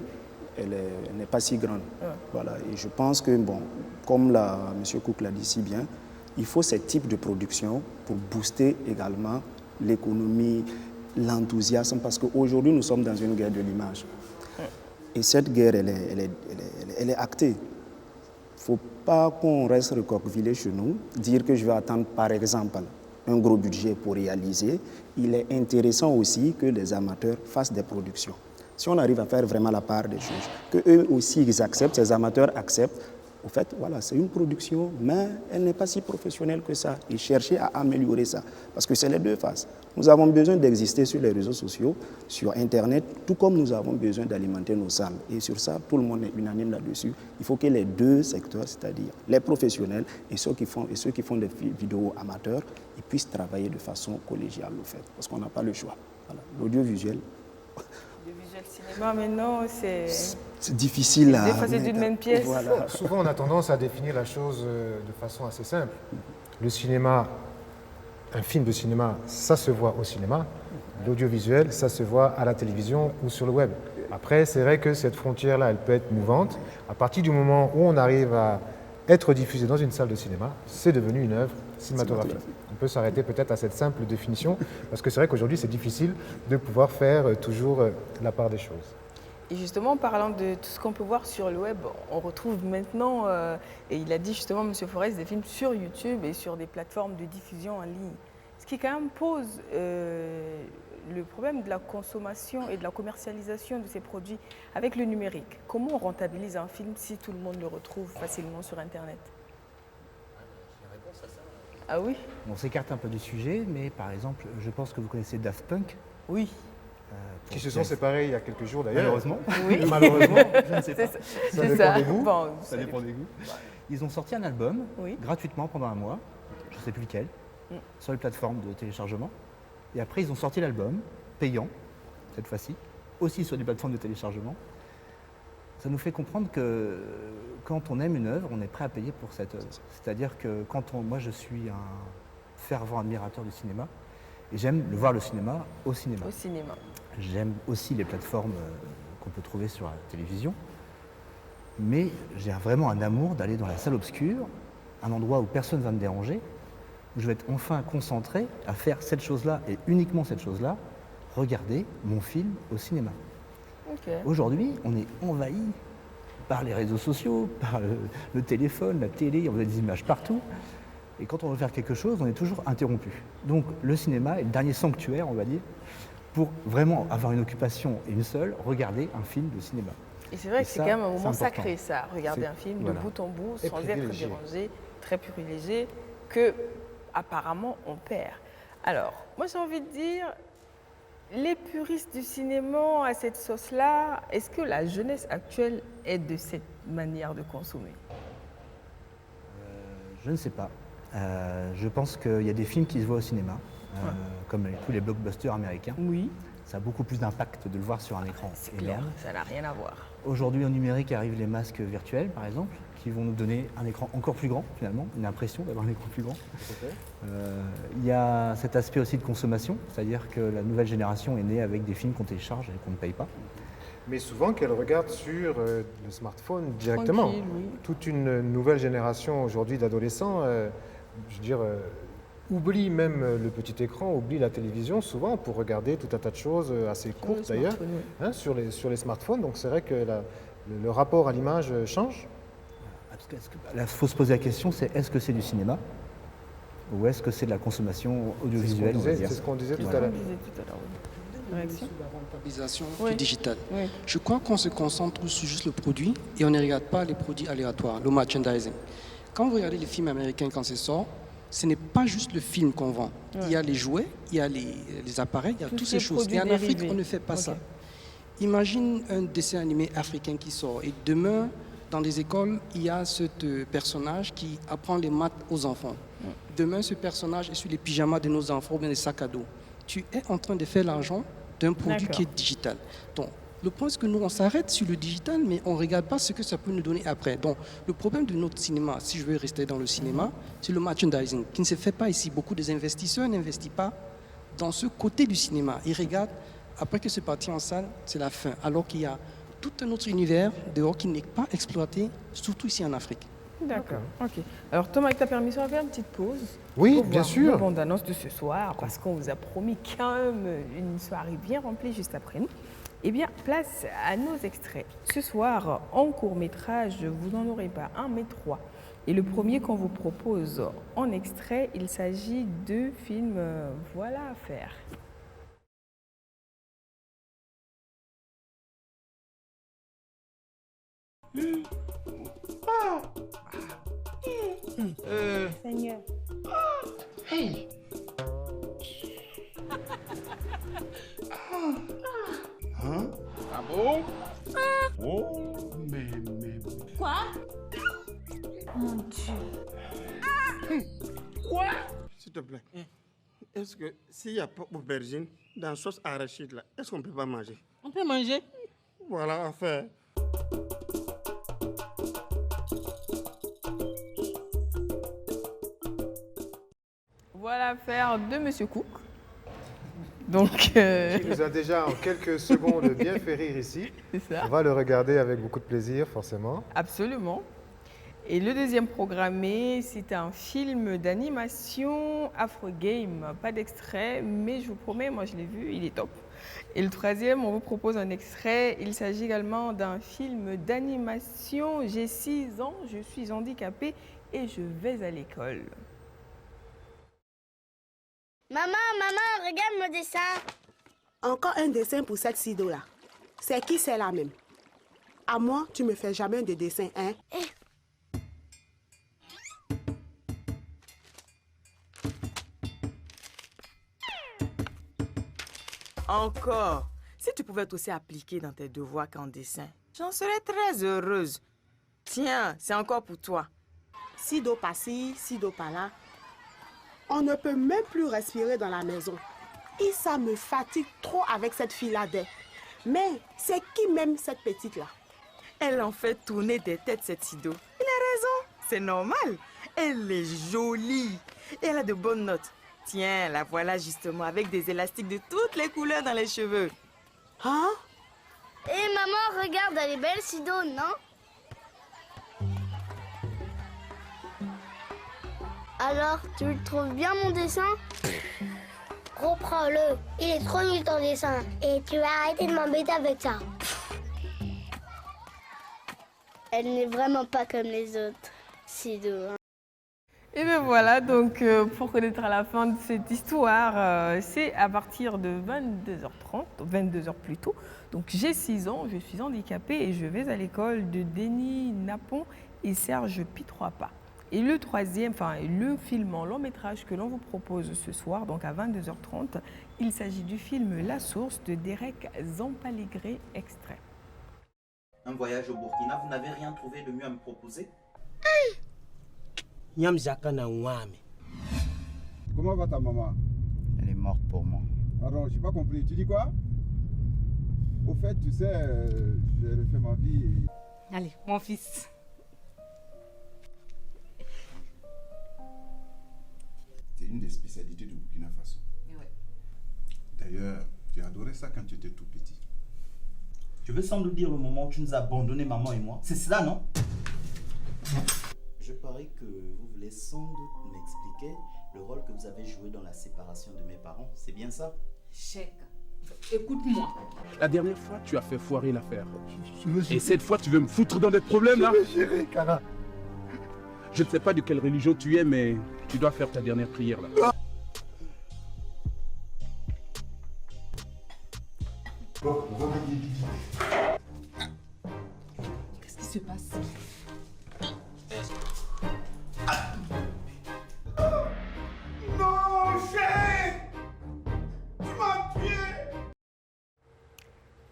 elle n'est pas si grande. Voilà. Et je pense que, bon, comme M. Cook l'a dit si bien, il faut ce type de production pour booster également l'économie, l'enthousiasme, parce qu'aujourd'hui, nous sommes dans une guerre de l'image. Et cette guerre, elle est actée. faut pas qu'on reste recroquevillé chez nous, dire que je vais attendre par exemple un gros budget pour réaliser. Il est intéressant aussi que les amateurs fassent des productions. Si on arrive à faire vraiment la part des choses, que eux aussi ils acceptent, ces amateurs acceptent, au fait, voilà, c'est une production, mais elle n'est pas si professionnelle que ça. Et chercher à améliorer ça, parce que c'est les deux faces. Nous avons besoin d'exister sur les réseaux sociaux, sur Internet, tout comme nous avons besoin d'alimenter nos salles. Et sur ça, tout le monde est unanime là-dessus. Il faut que les deux secteurs, c'est-à-dire les professionnels et ceux qui font des vidéos amateurs, ils puissent travailler de façon collégiale, au fait, parce qu'on n'a pas le choix. Voilà. L'audiovisuel. L'audiovisuel cinéma, maintenant, c'est difficile à... Des facettes d'une même pièce. Voilà. Souvent, on a tendance à définir la chose de façon assez simple. Le cinéma, un film de cinéma, ça se voit au cinéma. L'audiovisuel, ça se voit à la télévision ou sur le web. Après, c'est vrai que cette frontière-là, elle peut être mouvante. À partir du moment où on arrive à être diffusé dans une salle de cinéma, c'est devenu une œuvre cinématographique. On peut s'arrêter peut-être à cette simple définition, parce que c'est vrai qu'aujourd'hui, c'est difficile de pouvoir faire toujours la part des choses. Et justement, en parlant de tout ce qu'on peut voir sur le web, on retrouve maintenant, et il a dit justement, M. Forest, des films sur YouTube et sur des plateformes de diffusion en ligne. Ce qui quand même pose le problème de la consommation et de la commercialisation de ces produits avec le numérique. Comment on rentabilise un film si tout le monde le retrouve facilement sur Internet? Ah oui? On s'écarte un peu du sujet, mais par exemple, je pense que vous connaissez Daft Punk. Oui. Qui se sont séparés il y a quelques jours d'ailleurs. Malheureusement. Oui. Malheureusement, Je ne sais pas. ça dépend des goûts. Bon, Ça dépend des goûts. Ils ont sorti un album Oui. gratuitement pendant un mois, je ne sais plus lequel, sur les plateformes de téléchargement. Et après, ils ont sorti l'album, payant, cette fois-ci, aussi sur des plateformes de téléchargement. Ça nous fait comprendre que quand on aime une œuvre, on est prêt à payer pour cette œuvre. C'est-à-dire que moi, je suis un fervent admirateur du cinéma et j'aime voir le cinéma au cinéma. Au cinéma. J'aime aussi les plateformes qu'on peut trouver sur la télévision, mais j'ai vraiment un amour d'aller dans la salle obscure, un endroit où personne ne va me déranger, où je vais être enfin concentré à faire cette chose-là et uniquement cette chose-là, regarder mon film au cinéma. Okay. Aujourd'hui, on est envahi par les réseaux sociaux, par le téléphone, la télé, on a des images partout. Et quand on veut faire quelque chose, on est toujours interrompu. Donc le cinéma est le dernier sanctuaire, on va dire, pour vraiment avoir une occupation et une seule, regarder un film de cinéma. Et c'est vrai que c'est quand même un moment important. sacré, ça, regarder un film de bout en bout, sans être dérangé, très privilégié, que apparemment on perd. Alors, moi j'ai envie de dire, les puristes du cinéma à cette sauce-là, est-ce que la jeunesse actuelle est de cette manière de consommer? Je ne sais pas. Je pense qu'il y a des films qui se voient au cinéma, comme tous les blockbusters américains. Oui. Ça a beaucoup plus d'impact de le voir sur un écran clair, énorme. ça n'a rien à voir. Aujourd'hui, en numérique, arrivent les masques virtuels, par exemple, qui vont nous donner un écran encore plus grand, finalement, une impression d'avoir un écran plus grand. Il y a cet aspect aussi de consommation, c'est-à-dire que la nouvelle génération est née avec des films qu'on télécharge et qu'on ne paye pas. Mais souvent qu'elle regarde sur le smartphone directement. Oui. Toute une nouvelle génération aujourd'hui d'adolescents, je veux dire, oublie même le petit écran, oublie la télévision souvent pour regarder tout un tas de choses assez courtes d'ailleurs sur les smartphones. Donc c'est vrai que le rapport à l'image change. Il faut se poser la question, c'est est-ce que c'est du cinéma ou est-ce que c'est de la consommation audiovisuelle? C'est ce qu'on disait tout à l'heure. Sur la rentabilisation du digital. Oui. Je crois qu'on se concentre sur juste le produit et on ne regarde pas les produits aléatoires, le merchandising. Quand vous regardez les films américains quand c'est sort, ce n'est pas juste le film qu'on vend. Ouais. Il y a les jouets, il y a les appareils, il y a toutes ces choses. Et en Afrique, on ne fait pas ça. Imagine un dessin animé africain qui sort et demain, dans les écoles, il y a ce personnage qui apprend les maths aux enfants. Demain, ce personnage est sur les pyjamas de nos enfants ou bien les sacs à dos. Tu es en train de faire l'argent d'un produit qui est digital. Donc, le point, c'est que nous, on s'arrête sur le digital, mais on ne regarde pas ce que ça peut nous donner après. Donc, le problème de notre cinéma, si je veux rester dans le cinéma, c'est le merchandising, qui ne se fait pas ici. Beaucoup des investisseurs n'investissent pas dans ce côté du cinéma. Ils regardent, après que c'est parti en salle, c'est la fin. Alors qu'il y a tout un autre univers dehors qui n'est pas exploité, surtout ici en Afrique. D'accord, ok. Alors Thomas, avec ta permission, on va faire une petite pause. Oui, pour bien voir sûr. La bande-annonce de ce soir, parce qu'on vous a promis quand même une soirée bien remplie juste après nous. Eh bien, place à nos extraits. Ce soir, en court-métrage, vous n'en aurez pas un, mais trois. Et le premier qu'on vous propose en extrait, il s'agit de film Voilà à faire. Seigneur. Hey. Hein? Ah bon? Oh, mais... Quoi? Mon Dieu. Quoi? S'il te plaît, est-ce que s'il n'y a pas aubergine dans la sauce arachide là, est-ce qu'on ne peut pas manger? On peut manger? Voilà, enfin. Voilà à faire de Monsieur Cook. Donc, Qui nous a déjà en quelques secondes bien fait rire ici. c'est ça. On va le regarder avec beaucoup de plaisir, forcément. Absolument. Et le deuxième programmé, c'est un film d'animation Afro Game. Pas d'extrait, mais je vous promets, moi je l'ai vu, il est top. Et le troisième, on vous propose un extrait. Il s'agit également d'un film d'animation. J'ai 6 ans, je suis handicapée et je vais à l'école. Maman, regarde mon dessin. Encore un dessin pour cette Sido-là. C'est qui celle-là même? À moi, tu me fais jamais de dessin, hein? Encore. Si tu pouvais aussi appliquer dans tes devoirs qu'en dessin, j'en serais très heureuse. Tiens, c'est encore pour toi. Sido par-ci, Sido par-là. On ne peut même plus respirer dans la maison. Et ça me fatigue trop avec cette fille-là. Mais c'est qui même cette petite-là? Elle en fait tourner des têtes, cette Sido. Il a raison, c'est normal. Elle est jolie et elle a de bonnes notes. Tiens, la voilà justement avec des élastiques de toutes les couleurs dans les cheveux. Hein? Hé maman, regarde, elle est belle Sido, non? Alors, tu le trouves bien mon dessin? Reprends-le, il est trop nul ton dessin. Et tu vas arrêter de m'embêter avec ça. Elle n'est vraiment pas comme les autres, Sido. Hein. Et bien voilà, donc pour connaître à la fin de cette histoire, c'est à partir de 22h30, 22h plus tôt. Donc j'ai 6 ans, je suis handicapée et je vais à l'école de Denis Napon et Serge Pitroipa. Et le troisième, enfin le film en long métrage que l'on vous propose ce soir, donc à 22h30, il s'agit du film La Source de Derek Zampaligré, extrait. Un voyage au Burkina, vous n'avez rien trouvé de mieux à me proposer? Comment va ta maman? Elle est morte pour moi. Pardon, j'ai pas compris. Tu dis quoi? Au fait, tu sais, j'ai refait ma vie et... Allez, mon fils. C'est une des spécialités du Burkina Faso. Ouais. D'ailleurs, j'ai adoré ça quand tu étais tout petit. Tu veux sans doute dire le moment où tu nous as abandonné, maman et moi? C'est cela, non? Je parie que vous voulez sans doute m'expliquer le rôle que vous avez joué dans la séparation de mes parents. C'est bien ça? Chèque, écoute-moi. La dernière fois, tu as fait foirer l'affaire. Et cette fois, tu veux me foutre dans des problèmes, là? Je ne sais pas de quelle religion tu es, mais tu dois faire ta dernière prière, là. Qu'est-ce qui se passe?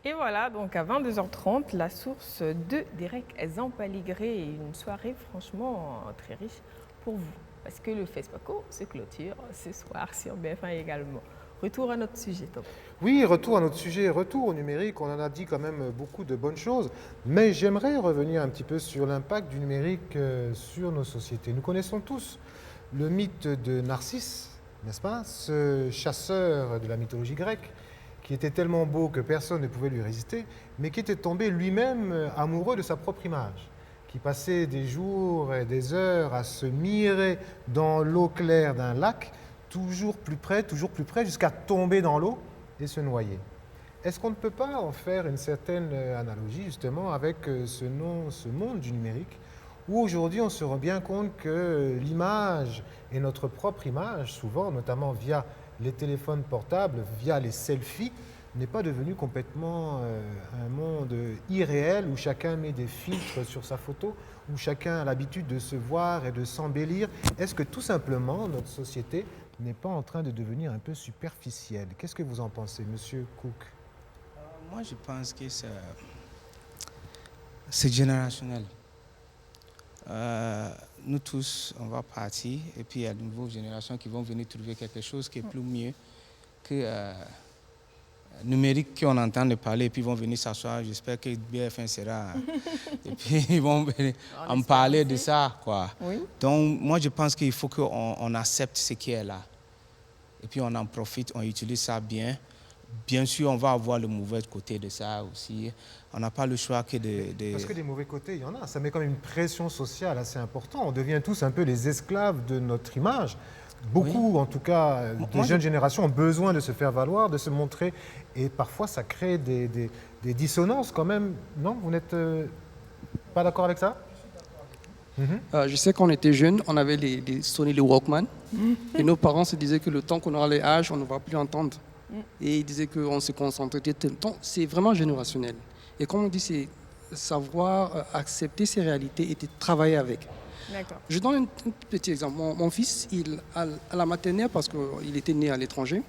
Et voilà, donc à 22h30, La Source de Derek Zampaligré et une soirée franchement très riche pour vous. Parce que le FESPACO se clôture ce soir sur BF1 également. Retour à notre sujet, Top. Oui, retour à notre sujet, retour au numérique. On en a dit quand même beaucoup de bonnes choses, mais j'aimerais revenir un petit peu sur l'impact du numérique sur nos sociétés. Nous connaissons tous le mythe de Narcisse, n'est-ce pas? Ce chasseur de la mythologie grecque qui était tellement beau que personne ne pouvait lui résister, mais qui était tombé lui-même amoureux de sa propre image, qui passait des jours et des heures à se mirer dans l'eau claire d'un lac, toujours plus près, jusqu'à tomber dans l'eau et se noyer. Est-ce qu'on ne peut pas en faire une certaine analogie justement avec ce monde du numérique, où aujourd'hui on se rend bien compte que l'image et notre propre image, souvent, notamment via les téléphones portables, via les selfies, n'est pas devenu complètement un monde irréel où chacun met des filtres sur sa photo, où chacun a l'habitude de se voir et de s'embellir. Est-ce que tout simplement notre société n'est pas en train de devenir un peu superficielle? Qu'est-ce que vous en pensez, Monsieur Cook? Moi, je pense que c'est générationnel. Nous tous, on va partir et puis il y a de nouvelles générations qui vont venir trouver quelque chose qui est plus mieux que numérique qu'on entend de parler et puis ils vont venir s'asseoir. J'espère que BFM sera... et puis ils vont venir en parler de ça, quoi. Oui. Donc moi, je pense qu'il faut qu'on accepte ce qui est là. Et puis on en profite, on utilise ça bien. Bien sûr, on va avoir le mauvais côté de ça aussi. On n'a pas le choix que de... Parce que des mauvais côtés, il y en a. Ça met quand même une pression sociale assez importante. On devient tous un peu les esclaves de notre image. Beaucoup, en tout cas, des jeunes générations ont besoin de se faire valoir, de se montrer. Et parfois, ça crée des dissonances quand même. Non, vous n'êtes pas d'accord avec ça? Je sais qu'on était jeunes, on avait les Sony, les Walkman. Et nos parents se disaient que le temps qu'on aura les âges, on ne va plus entendre. Et ils disaient qu'on se concentrait tout le temps. C'est vraiment générationnel. Et comme on dit, c'est savoir accepter ces réalités et de travailler avec. Je donne un petit exemple. Mon fils, à la maternelle, parce qu'il était né à l'étranger,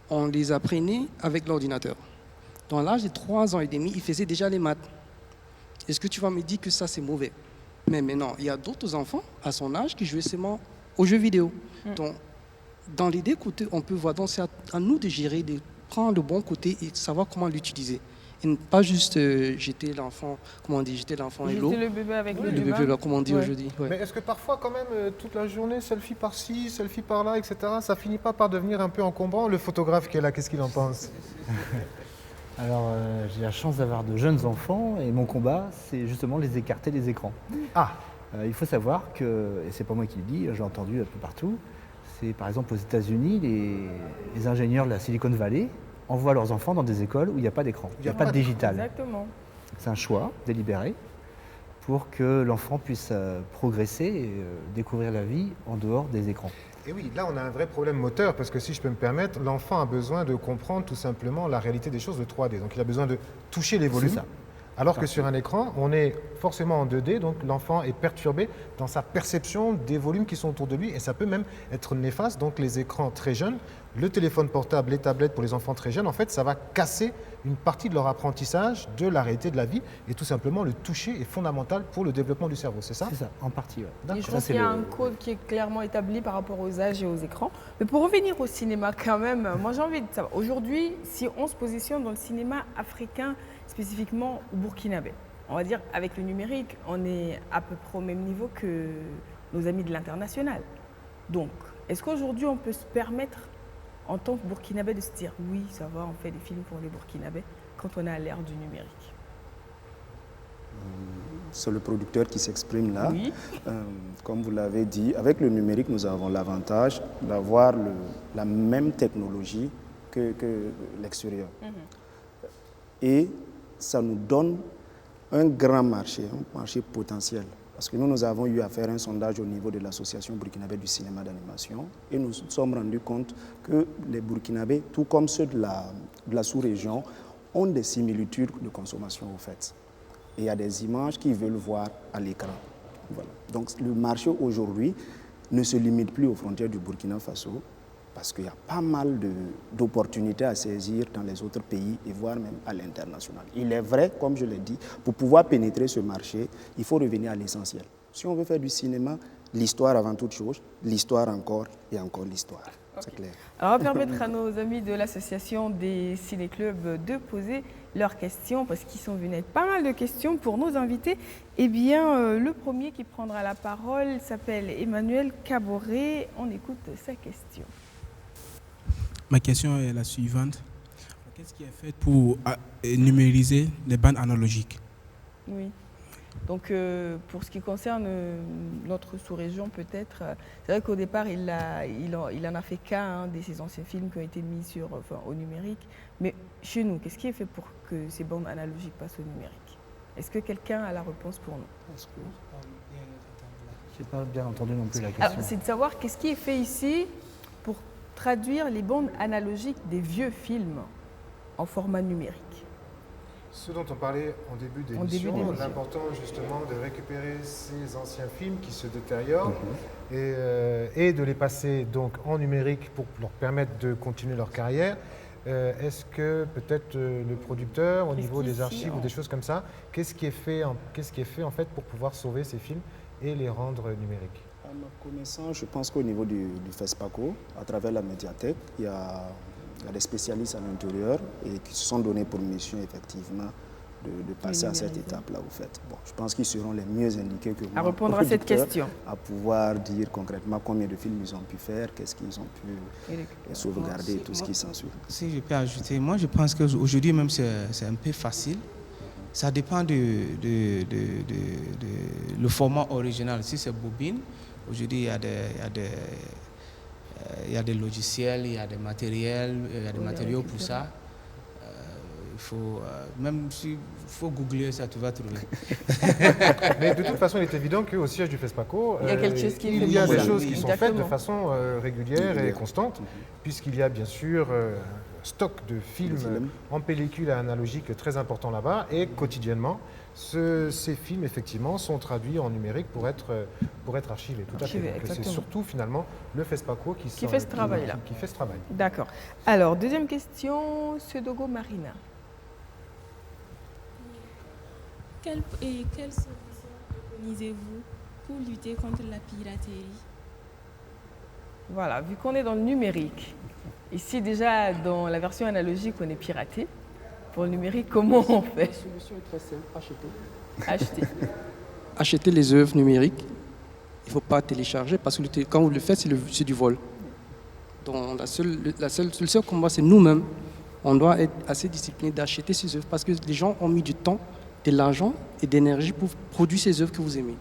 on les apprenait avec l'ordinateur. Dans l'âge de 3 ans et demi, il faisait déjà les maths. Est-ce que tu vas me dire que ça, c'est mauvais? Mais non, il y a d'autres enfants à son âge qui jouaient seulement aux jeux vidéo. Donc, dans l'idée, on peut voir, donc c'est à nous de gérer, de prendre le bon côté et de savoir comment l'utiliser. Et ne pas juste jeter l'enfant, comment on dit, jeter l'enfant et l'eau. Jeter le bébé avec le bébé, là, comme on dit aujourd'hui. Ouais. Mais est-ce que parfois, quand même, toute la journée, selfie par-ci, selfie par-là, etc., ça finit pas par devenir un peu encombrant? Le photographe qui est là, qu'est-ce qu'il en pense? Alors, j'ai la chance d'avoir de jeunes enfants et mon combat, c'est justement les écarter des écrans. Il faut savoir que, et c'est pas moi qui le dis, j'ai entendu un peu partout, c'est par exemple aux États-Unis, les ingénieurs de la Silicon Valley envoient leurs enfants dans des écoles où il n'y a pas d'écran, il n'y a pas de digital. Exactement. C'est un choix délibéré pour que l'enfant puisse progresser et découvrir la vie en dehors des écrans. Et oui, là on a un vrai problème moteur parce que si je peux me permettre, l'enfant a besoin de comprendre tout simplement la réalité des choses de 3D. Donc il a besoin de toucher les volumes. Alors que sur un écran, on est forcément en 2D, donc l'enfant est perturbé dans sa perception des volumes qui sont autour de lui et ça peut même être néfaste. Donc les écrans très jeunes, le téléphone portable, les tablettes pour les enfants très jeunes, en fait, ça va casser une partie de leur apprentissage de la réalité de la vie et tout simplement le toucher est fondamental pour le développement du cerveau, c'est ça? C'est ça, en partie, oui. Et je pense qu'il y a un code qui est clairement établi par rapport aux âges et aux écrans. Mais pour revenir au cinéma quand même, moi j'ai envie de savoir, aujourd'hui, si on se positionne dans le cinéma africain, spécifiquement burkinabé, on va dire avec le numérique, on est à peu près au même niveau que nos amis de l'international. Donc, est-ce qu'aujourd'hui on peut se permettre en tant que burkinabé de se dire oui, ça va, on fait des films pour les burkinabés quand on est à l'ère du numérique? C'est le producteur qui s'exprime là. Oui. Comme vous l'avez dit, avec le numérique, nous avons l'avantage d'avoir la même technologie que l'extérieur. Et ça nous donne un grand marché, un marché potentiel. Parce que nous avons eu à faire un sondage au niveau de l'association burkinabé du cinéma d'animation et nous nous sommes rendus compte que les burkinabés, tout comme ceux de la sous-région, ont des similitudes de consommation au fait. Et il y a des images qu'ils veulent voir à l'écran. Voilà. Donc le marché aujourd'hui ne se limite plus aux frontières du Burkina Faso, parce qu'il y a pas mal d'opportunités à saisir dans les autres pays et voire même à l'international. Il est vrai, comme je l'ai dit, pour pouvoir pénétrer ce marché, il faut revenir à l'essentiel. Si on veut faire du cinéma, l'histoire avant toute chose, l'histoire encore et encore l'histoire. C'est clair. Alors on va permettre à nos amis de l'association des ciné-clubs de poser leurs questions, parce qu'ils sont venus avec pas mal de questions pour nos invités. Eh bien, le premier qui prendra la parole s'appelle Emmanuel Caboret. On écoute sa question. Ma question est la suivante. Qu'est-ce qui est fait pour numériser les bandes analogiques? Oui. Donc, pour ce qui concerne notre sous-région, peut-être, c'est vrai qu'au départ, il en a fait cas de ses anciens films qui ont été mis au numérique. Mais chez nous, qu'est-ce qui est fait pour que ces bandes analogiques passent au numérique? Est-ce que quelqu'un a la réponse pour nous? Je n'ai pas bien entendu non plus la question. C'est de savoir qu'est-ce qui est fait ici pour traduire les bandes analogiques des vieux films en format numérique. Ce dont on parlait en début d'émission, l'important justement de récupérer ces anciens films qui se détériorent et de les passer donc en numérique pour leur permettre de continuer leur carrière. Est-ce que peut-être le producteur, au niveau des archives ou des choses comme ça, qu'est-ce qui est fait en fait pour pouvoir sauver ces films et les rendre numériques? À ma connaissance, je pense qu'au niveau du FESPACO, à travers la médiathèque, il y a des spécialistes à l'intérieur et qui se sont donnés pour mission effectivement de passer à cette étape-là au fait. Bon, je pense qu'ils seront les mieux indiqués que moi à répondre à cette question, à pouvoir dire concrètement combien de films ils ont pu faire, qu'est-ce qu'ils ont pu sauvegarder et tout ce qui s'ensuit. Si je peux ajouter, moi je pense qu'aujourd'hui même c'est un peu facile. Ça dépend le format original. Si c'est bobine, aujourd'hui il y a des logiciels, il y a des matériels, il y a des matériaux pour ça. Il faut, même s'il faut googler ça, tu vas trouver. Mais de toute façon, il est évident qu'au siège du FESPACO, il y a quelque chose qui il y a des choses qui sont faites de façon régulière et constante, puisqu'il y a bien sûr un stock de films en pellicule analogique très important là-bas, et quotidiennement, ces films, effectivement, sont traduits en numérique pour être archivés. Tout à fait. C'est surtout, finalement, le FESPACO qui fait ce travail-là. D'accord. Alors, deuxième question, Sedogo Marina. Quelles solutions préconisez-vous pour lutter contre la piraterie? Voilà, vu qu'on est dans le numérique, ici déjà dans la version analogique on est piraté, pour le numérique comment on fait? La solution est très simple, acheter. Acheter les œuvres numériques, il ne faut pas télécharger parce que quand vous le faites c'est du vol. Donc le seul combat c'est nous-mêmes, on doit être assez discipliné d'acheter ces œuvres parce que les gens ont mis du temps, de l'argent et d'énergie pour produire ces œuvres que vous aimez.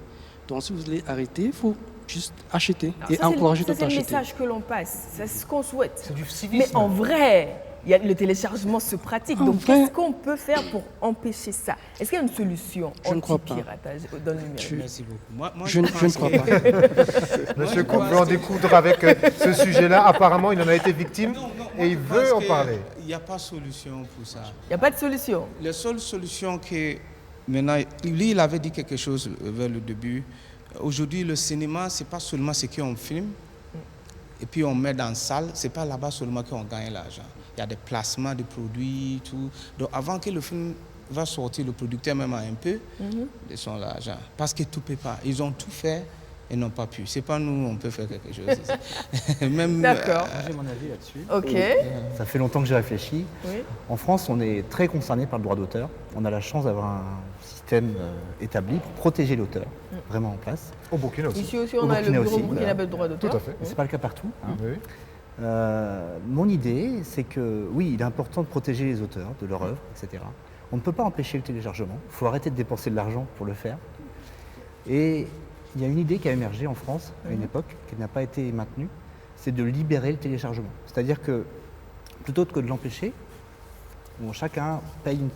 Donc si vous voulez arrêter, il faut juste acheter et encourager d'autres à acheter. C'est le message que l'on passe, c'est ce qu'on souhaite. C'est du civisme. Mais en vrai, le téléchargement se pratique. Donc qu'est-ce qu'on peut faire pour empêcher ça? Est-ce qu'il y a une solution anti-piratage dans le numérique? Merci beaucoup. Moi, je ne crois pas. Monsieur Cook veut en découdre avec ce sujet-là. Apparemment, il en a été victime et il veut en parler. Il n'y a pas de solution pour ça. Il n'y a pas de solution? La seule solution que... Maintenant, lui, il avait dit quelque chose vers le début. Aujourd'hui, le cinéma, ce n'est pas seulement ce qu'on filme et puis on met dans la salle. Ce n'est pas là-bas seulement qu'on gagne l'argent. Il y a des placements de produits, tout. Donc, avant que le film va sortir, le producteur même a un peu de son argent. Parce que tout ne peut pas. Ils ont tout fait et n'ont pas pu. Ce n'est pas nous, on peut faire quelque chose. D'accord. J'ai mon avis là-dessus. Ok. Ça fait longtemps que j'ai réfléchi. Oui. En France, on est très concerné par le droit d'auteur. On a la chance d'avoir un système établi pour protéger l'auteur, vraiment en place. Au Burkina aussi. Ici aussi, on a le bureau burkinabé de droit d'auteur. Tout à fait. Ce n'est pas le cas partout. Oui. Mon idée, c'est que oui, il est important de protéger les auteurs, de leur œuvre, etc. On ne peut pas empêcher le téléchargement. Il faut arrêter de dépenser de l'argent pour le faire. Et il y a une idée qui a émergé en France à une époque, qui n'a pas été maintenue, c'est de libérer le téléchargement. C'est-à-dire que plutôt que de l'empêcher, chacun paye une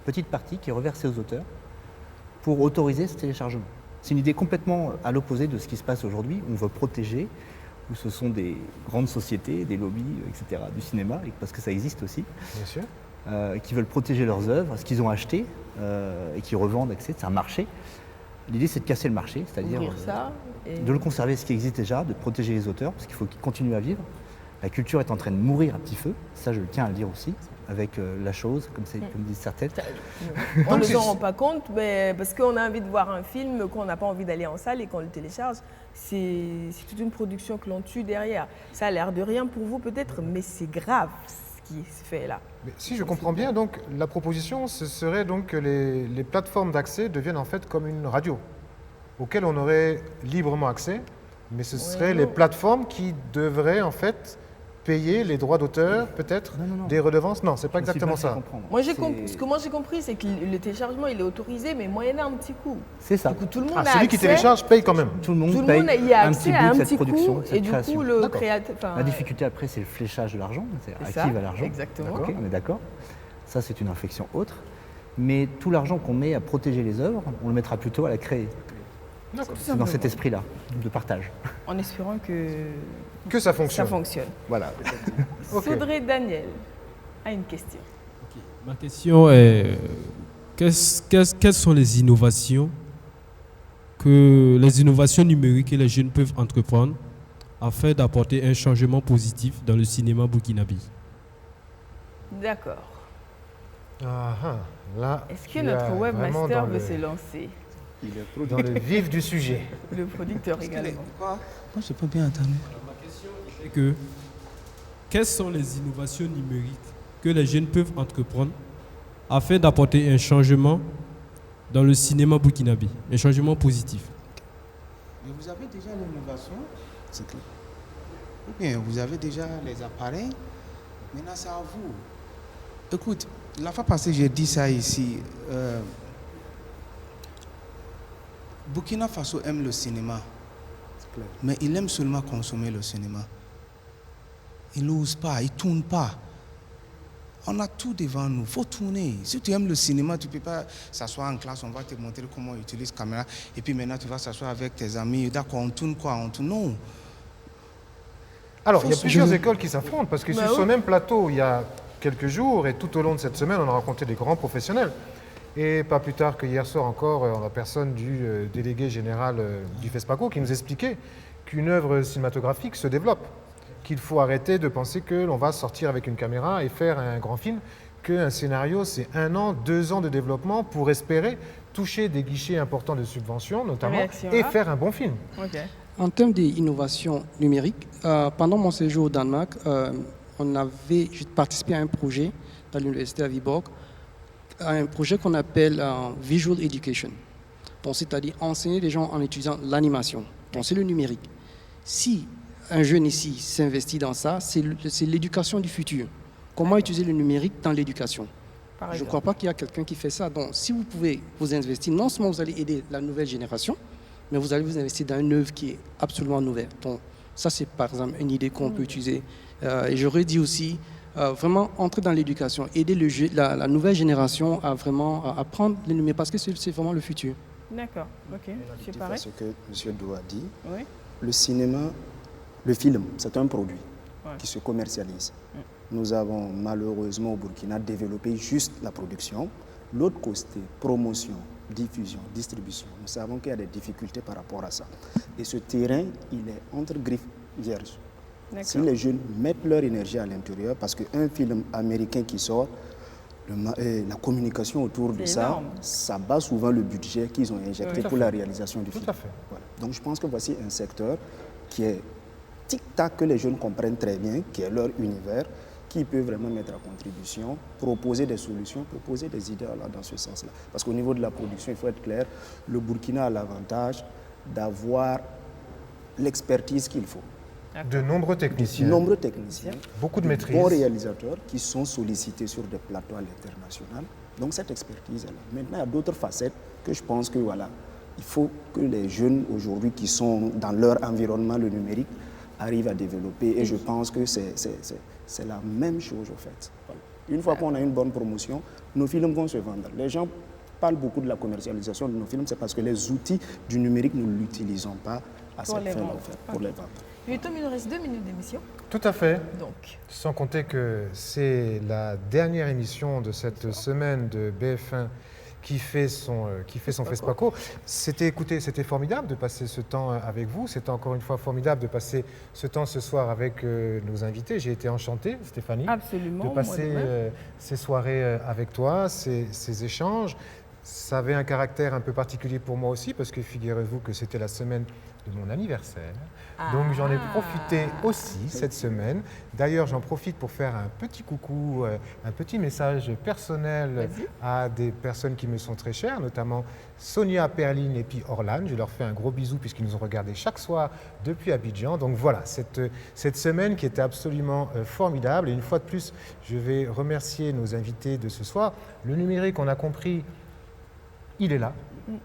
petite partie qui est reversée aux auteurs pour autoriser ce téléchargement. C'est une idée complètement à l'opposé de ce qui se passe aujourd'hui. On veut protéger, où ce sont des grandes sociétés, des lobbies, etc., du cinéma, parce que ça existe aussi, bien sûr, qui veulent protéger leurs œuvres, ce qu'ils ont acheté et qui revendent, etc. C'est un marché. L'idée, c'est de casser le marché, c'est-à-dire de le conserver, ce qui existe déjà, de protéger les auteurs, parce qu'il faut qu'ils continuent à vivre. La culture est en train de mourir à petit feu, ça je tiens à le dire aussi, avec la chose, comme disent certaines. On ne s'en rend pas compte, mais parce qu'on a envie de voir un film, qu'on n'a pas envie d'aller en salle et qu'on le télécharge, c'est toute une production que l'on tue derrière. Ça a l'air de rien pour vous peut-être, mais c'est grave ce qui se fait là. Mais si je comprends bien, donc la proposition, ce serait donc que les plateformes d'accès deviennent en fait comme une radio, auquel on aurait librement accès, mais ce seraient les plateformes qui devraient en fait payer les droits d'auteur, peut-être, des redevances? Non, c'est pas exactement ça. Moi, ce que moi j'ai compris, c'est que le téléchargement, il est autorisé, mais moyennant un petit coût. C'est ça. Du coup, tout le monde a celui accès, qui télécharge paye quand même. Tout le monde paye y a un accès petit à bout un de petit cette production, coup, de cette et du création. coup, le créateur... La difficulté après, c'est le fléchage de l'argent. C'est À ça, qui va l'argent? exactement. Ok, on est d'accord. Ça, c'est une réflexion autre. Mais tout l'argent qu'on met à protéger les œuvres, on le mettra plutôt à la créer. C'est dans cet esprit-là, de partage. En espérant que ça fonctionne. Ça fonctionne. Voilà. Soudré Daniel a une question. Ma question est, quelles sont les innovations numériques que les jeunes peuvent entreprendre afin d'apporter un changement positif dans le cinéma burkinabé? D'accord. Là, est-ce que notre webmaster veut se lancer? Il est dans le vif du sujet. Le producteur également. Moi, je n'ai pas bien entendu. Ma question est que, quelles sont les innovations numériques que les jeunes peuvent entreprendre afin d'apporter un changement dans le cinéma burkinabé, un changement positif? Mais vous avez déjà l'innovation, c'est clair. Ou bien vous avez déjà les appareils, maintenant c'est à vous. Écoute, la fois passée, j'ai dit ça ici. Burkina Faso aime le cinéma, mais il aime seulement consommer le cinéma. Il n'ose pas, il ne tourne pas. On a tout devant nous, il faut tourner. Si tu aimes le cinéma, tu ne peux pas s'asseoir en classe, on va te montrer comment on utilise la caméra, et puis maintenant tu vas s'asseoir avec tes amis, d'accord, on tourne quoi, on tourne, non. Alors, il y a plusieurs écoles qui s'affrontent, parce que sur ce même plateau, il y a quelques jours, et tout au long de cette semaine, on a rencontré des grands professionnels. Et pas plus tard que hier soir encore, en la personne du délégué général du FESPACO qui nous expliquait qu'une œuvre cinématographique se développe, qu'il faut arrêter de penser que l'on va sortir avec une caméra et faire un grand film, qu'un scénario c'est 1 an, 2 ans de développement pour espérer toucher des guichets importants de subventions notamment et faire un bon film. Okay. En termes d'innovation numérique, pendant mon séjour au Danemark, j'ai participé à un projet dans l'université à Viborg, un projet qu'on appelle Visual Education. Donc, c'est-à-dire enseigner les gens en utilisant l'animation. Donc, c'est le numérique. Si un jeune ici s'investit dans ça, c'est l'éducation du futur. Comment utiliser le numérique dans l'éducation? Je ne crois pas qu'il y a quelqu'un qui fait ça. Donc, si vous pouvez vous investir, non seulement vous allez aider la nouvelle génération, mais vous allez vous investir dans une œuvre qui est absolument nouvelle. Donc, ça, c'est par exemple une idée qu'on peut utiliser. Et j'aurais dit aussi, vraiment entrer dans l'éducation, aider la nouvelle génération à vraiment apprendre le numérique, parce que c'est vraiment le futur. D'accord, ok. C'est pareil. Ce que M. Do a dit, oui. Le cinéma, le film, c'est un produit qui se commercialise. Nous avons malheureusement au Burkina développé juste la production. L'autre côté, promotion, diffusion, distribution. Nous savons qu'il y a des difficultés par rapport à ça. Et ce terrain, il est entre griffes vierges. Si les jeunes mettent leur énergie à l'intérieur, parce qu'un film américain qui sort, la communication autour de ça, ça bat souvent le budget qu'ils ont injecté pour la réalisation du film. Tout à fait. Voilà. Donc je pense que voici un secteur qui est tic-tac, que les jeunes comprennent très bien, qui est leur univers, qui peut vraiment mettre à contribution, proposer des solutions, proposer des idées dans ce sens-là. Parce qu'au niveau de la production, il faut être clair, le Burkina a l'avantage d'avoir l'expertise qu'il faut. De nombreux techniciens. Beaucoup de maîtrise. Bons réalisateurs qui sont sollicités sur des plateaux à l'international. Donc cette expertise est là. Maintenant, il y a d'autres facettes que je pense que voilà, il faut que les jeunes aujourd'hui qui sont dans leur environnement, le numérique, arrivent à développer. Et je pense que c'est la même chose au fait. Voilà. Une fois qu'on a une bonne promotion, nos films vont se vendre. Les gens parlent beaucoup de la commercialisation de nos films, c'est parce que les outils du numérique, nous ne l'utilisons pas à cette fin pour les vendre. Tom, il nous reste 2 minutes d'émission. Tout à fait. Donc. Sans compter que c'est la dernière émission de cette semaine de BF1 qui fait son FESPACO. C'était formidable de passer ce temps avec vous. C'était encore une fois formidable de passer ce temps ce soir avec nos invités. J'ai été enchanté, Stéphanie, absolument, de passer ces soirées avec toi, ces échanges. Ça avait un caractère un peu particulier pour moi aussi, parce que figurez-vous que c'était la semaine de mon anniversaire. Donc j'en ai profité aussi cette semaine. D'ailleurs, j'en profite pour faire un petit coucou, un petit message personnel à des personnes qui me sont très chères, notamment Sonia, Perline et puis Orlane. Je leur fais un gros bisou puisqu'ils nous ont regardés chaque soir depuis Abidjan. Donc voilà, cette semaine qui était absolument formidable. Et une fois de plus, je vais remercier nos invités de ce soir. Le numérique, on a compris, il est là.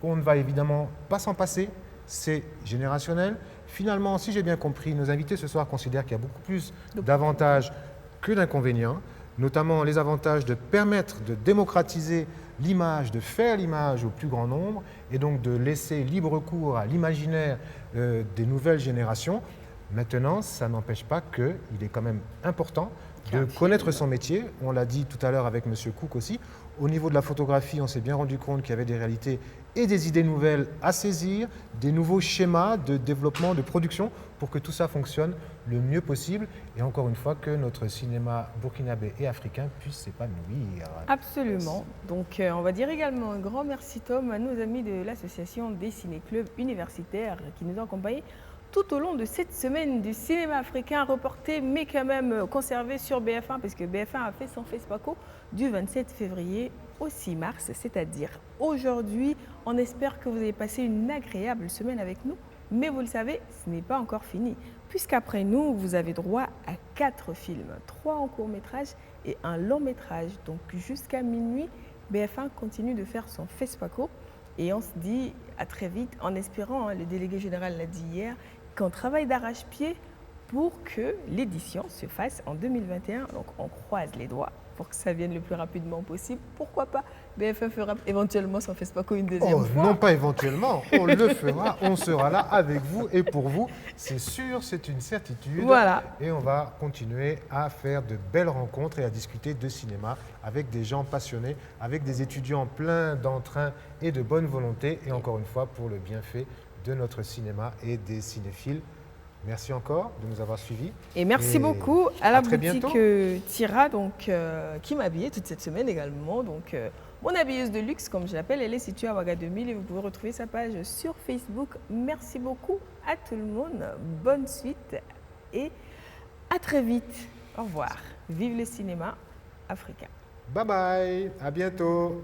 On ne va évidemment pas s'en passer. C'est générationnel. Finalement, si j'ai bien compris, nos invités ce soir considèrent qu'il y a beaucoup plus d'avantages que d'inconvénients, notamment les avantages de permettre de démocratiser l'image, de faire l'image au plus grand nombre et donc de laisser libre cours à l'imaginaire des nouvelles générations. Maintenant, ça n'empêche pas qu'il est quand même important de connaître son métier. On l'a dit tout à l'heure avec M. Cook aussi. Au niveau de la photographie, on s'est bien rendu compte qu'il y avait des réalités et des idées nouvelles à saisir, des nouveaux schémas de développement, de production, pour que tout ça fonctionne le mieux possible. Et encore une fois, que notre cinéma burkinabé et africain puisse s'épanouir. Absolument. Donc, on va dire également un grand merci, Tom, à nos amis de l'association des ciné-clubs universitaires qui nous ont accompagnés tout au long de cette semaine du cinéma africain reporté, mais quand même conservé sur BF1, parce que BF1 a fait son FESPACO du 27 février au 6 mars, c'est-à-dire aujourd'hui. On espère que vous avez passé une agréable semaine avec nous, mais vous le savez, ce n'est pas encore fini, puisqu'après nous, vous avez droit à 4 films, 3 en court-métrage et un long-métrage. Donc jusqu'à minuit, BF1 continue de faire son FESPACO. Et on se dit à très vite, en espérant, le délégué général l'a dit hier, qu'on travaille d'arrache-pied pour que l'édition se fasse en 2021. Donc on croise les doigts pour que ça vienne le plus rapidement possible. Pourquoi pas BF1 fera éventuellement son FESPACO une deuxième fois. Non, pas éventuellement, on le fera, on sera là avec vous et pour vous. C'est sûr, c'est une certitude. Voilà. Et on va continuer à faire de belles rencontres et à discuter de cinéma avec des gens passionnés, avec des étudiants pleins d'entrain et de bonne volonté. Et encore une fois, pour le bienfait de notre cinéma et des cinéphiles. Merci encore de nous avoir suivis. Et merci beaucoup à la boutique bientôt. Tira, donc, qui m'a habillée toute cette semaine également. Donc, mon habilleuse de luxe, comme je l'appelle, elle est située à Ouaga 2000 et vous pouvez retrouver sa page sur Facebook. Merci beaucoup à tout le monde. Bonne suite et à très vite. Au revoir. Vive le cinéma africain. Bye bye. À bientôt.